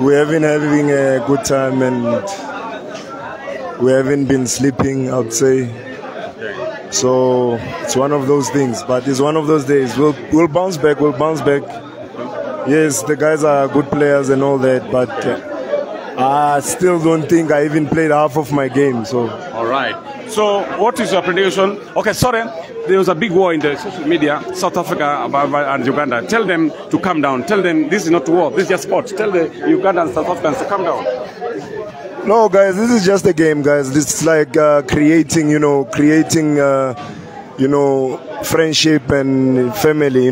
we have been having a good time and we haven't been sleeping, I would say. So it's one of those things, but it's one of those days. We'll bounce back. Yes, the guys are good players and all that, but I still don't think I even played half of my game. So all right. So what is your prediction? Okay, sorry. There was a big war in the social media, South Africa and Uganda. Tell them to calm down. Tell them this is not war. This is just sport. Tell the Ugandans and South Africans to calm down. No, guys, this is just a game, guys. This is like creating, friendship and family,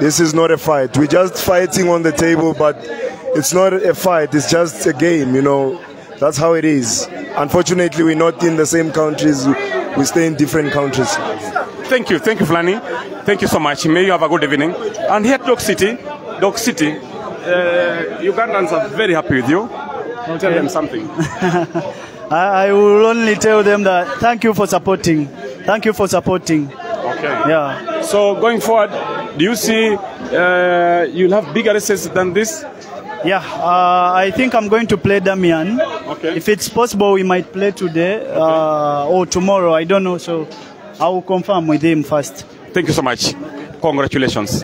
This is not a fight. We're just fighting on the table, but it's not a fight. It's just a game, That's how it is. Unfortunately, we're not in the same countries. We stay in different countries. Thank you, Philani. Thank you so much. May you have a good evening. And here at Dog City, Ugandans are very happy with you. Okay. Tell them something. I will only tell them that thank you for supporting. Thank you for supporting. Okay. Yeah. So going forward, do you see you'll have bigger races than this? Yeah. I think I'm going to play Damian. Okay. If it's possible, we might play today or tomorrow. I don't know. So I will confirm with him first. Thank you so much. Congratulations.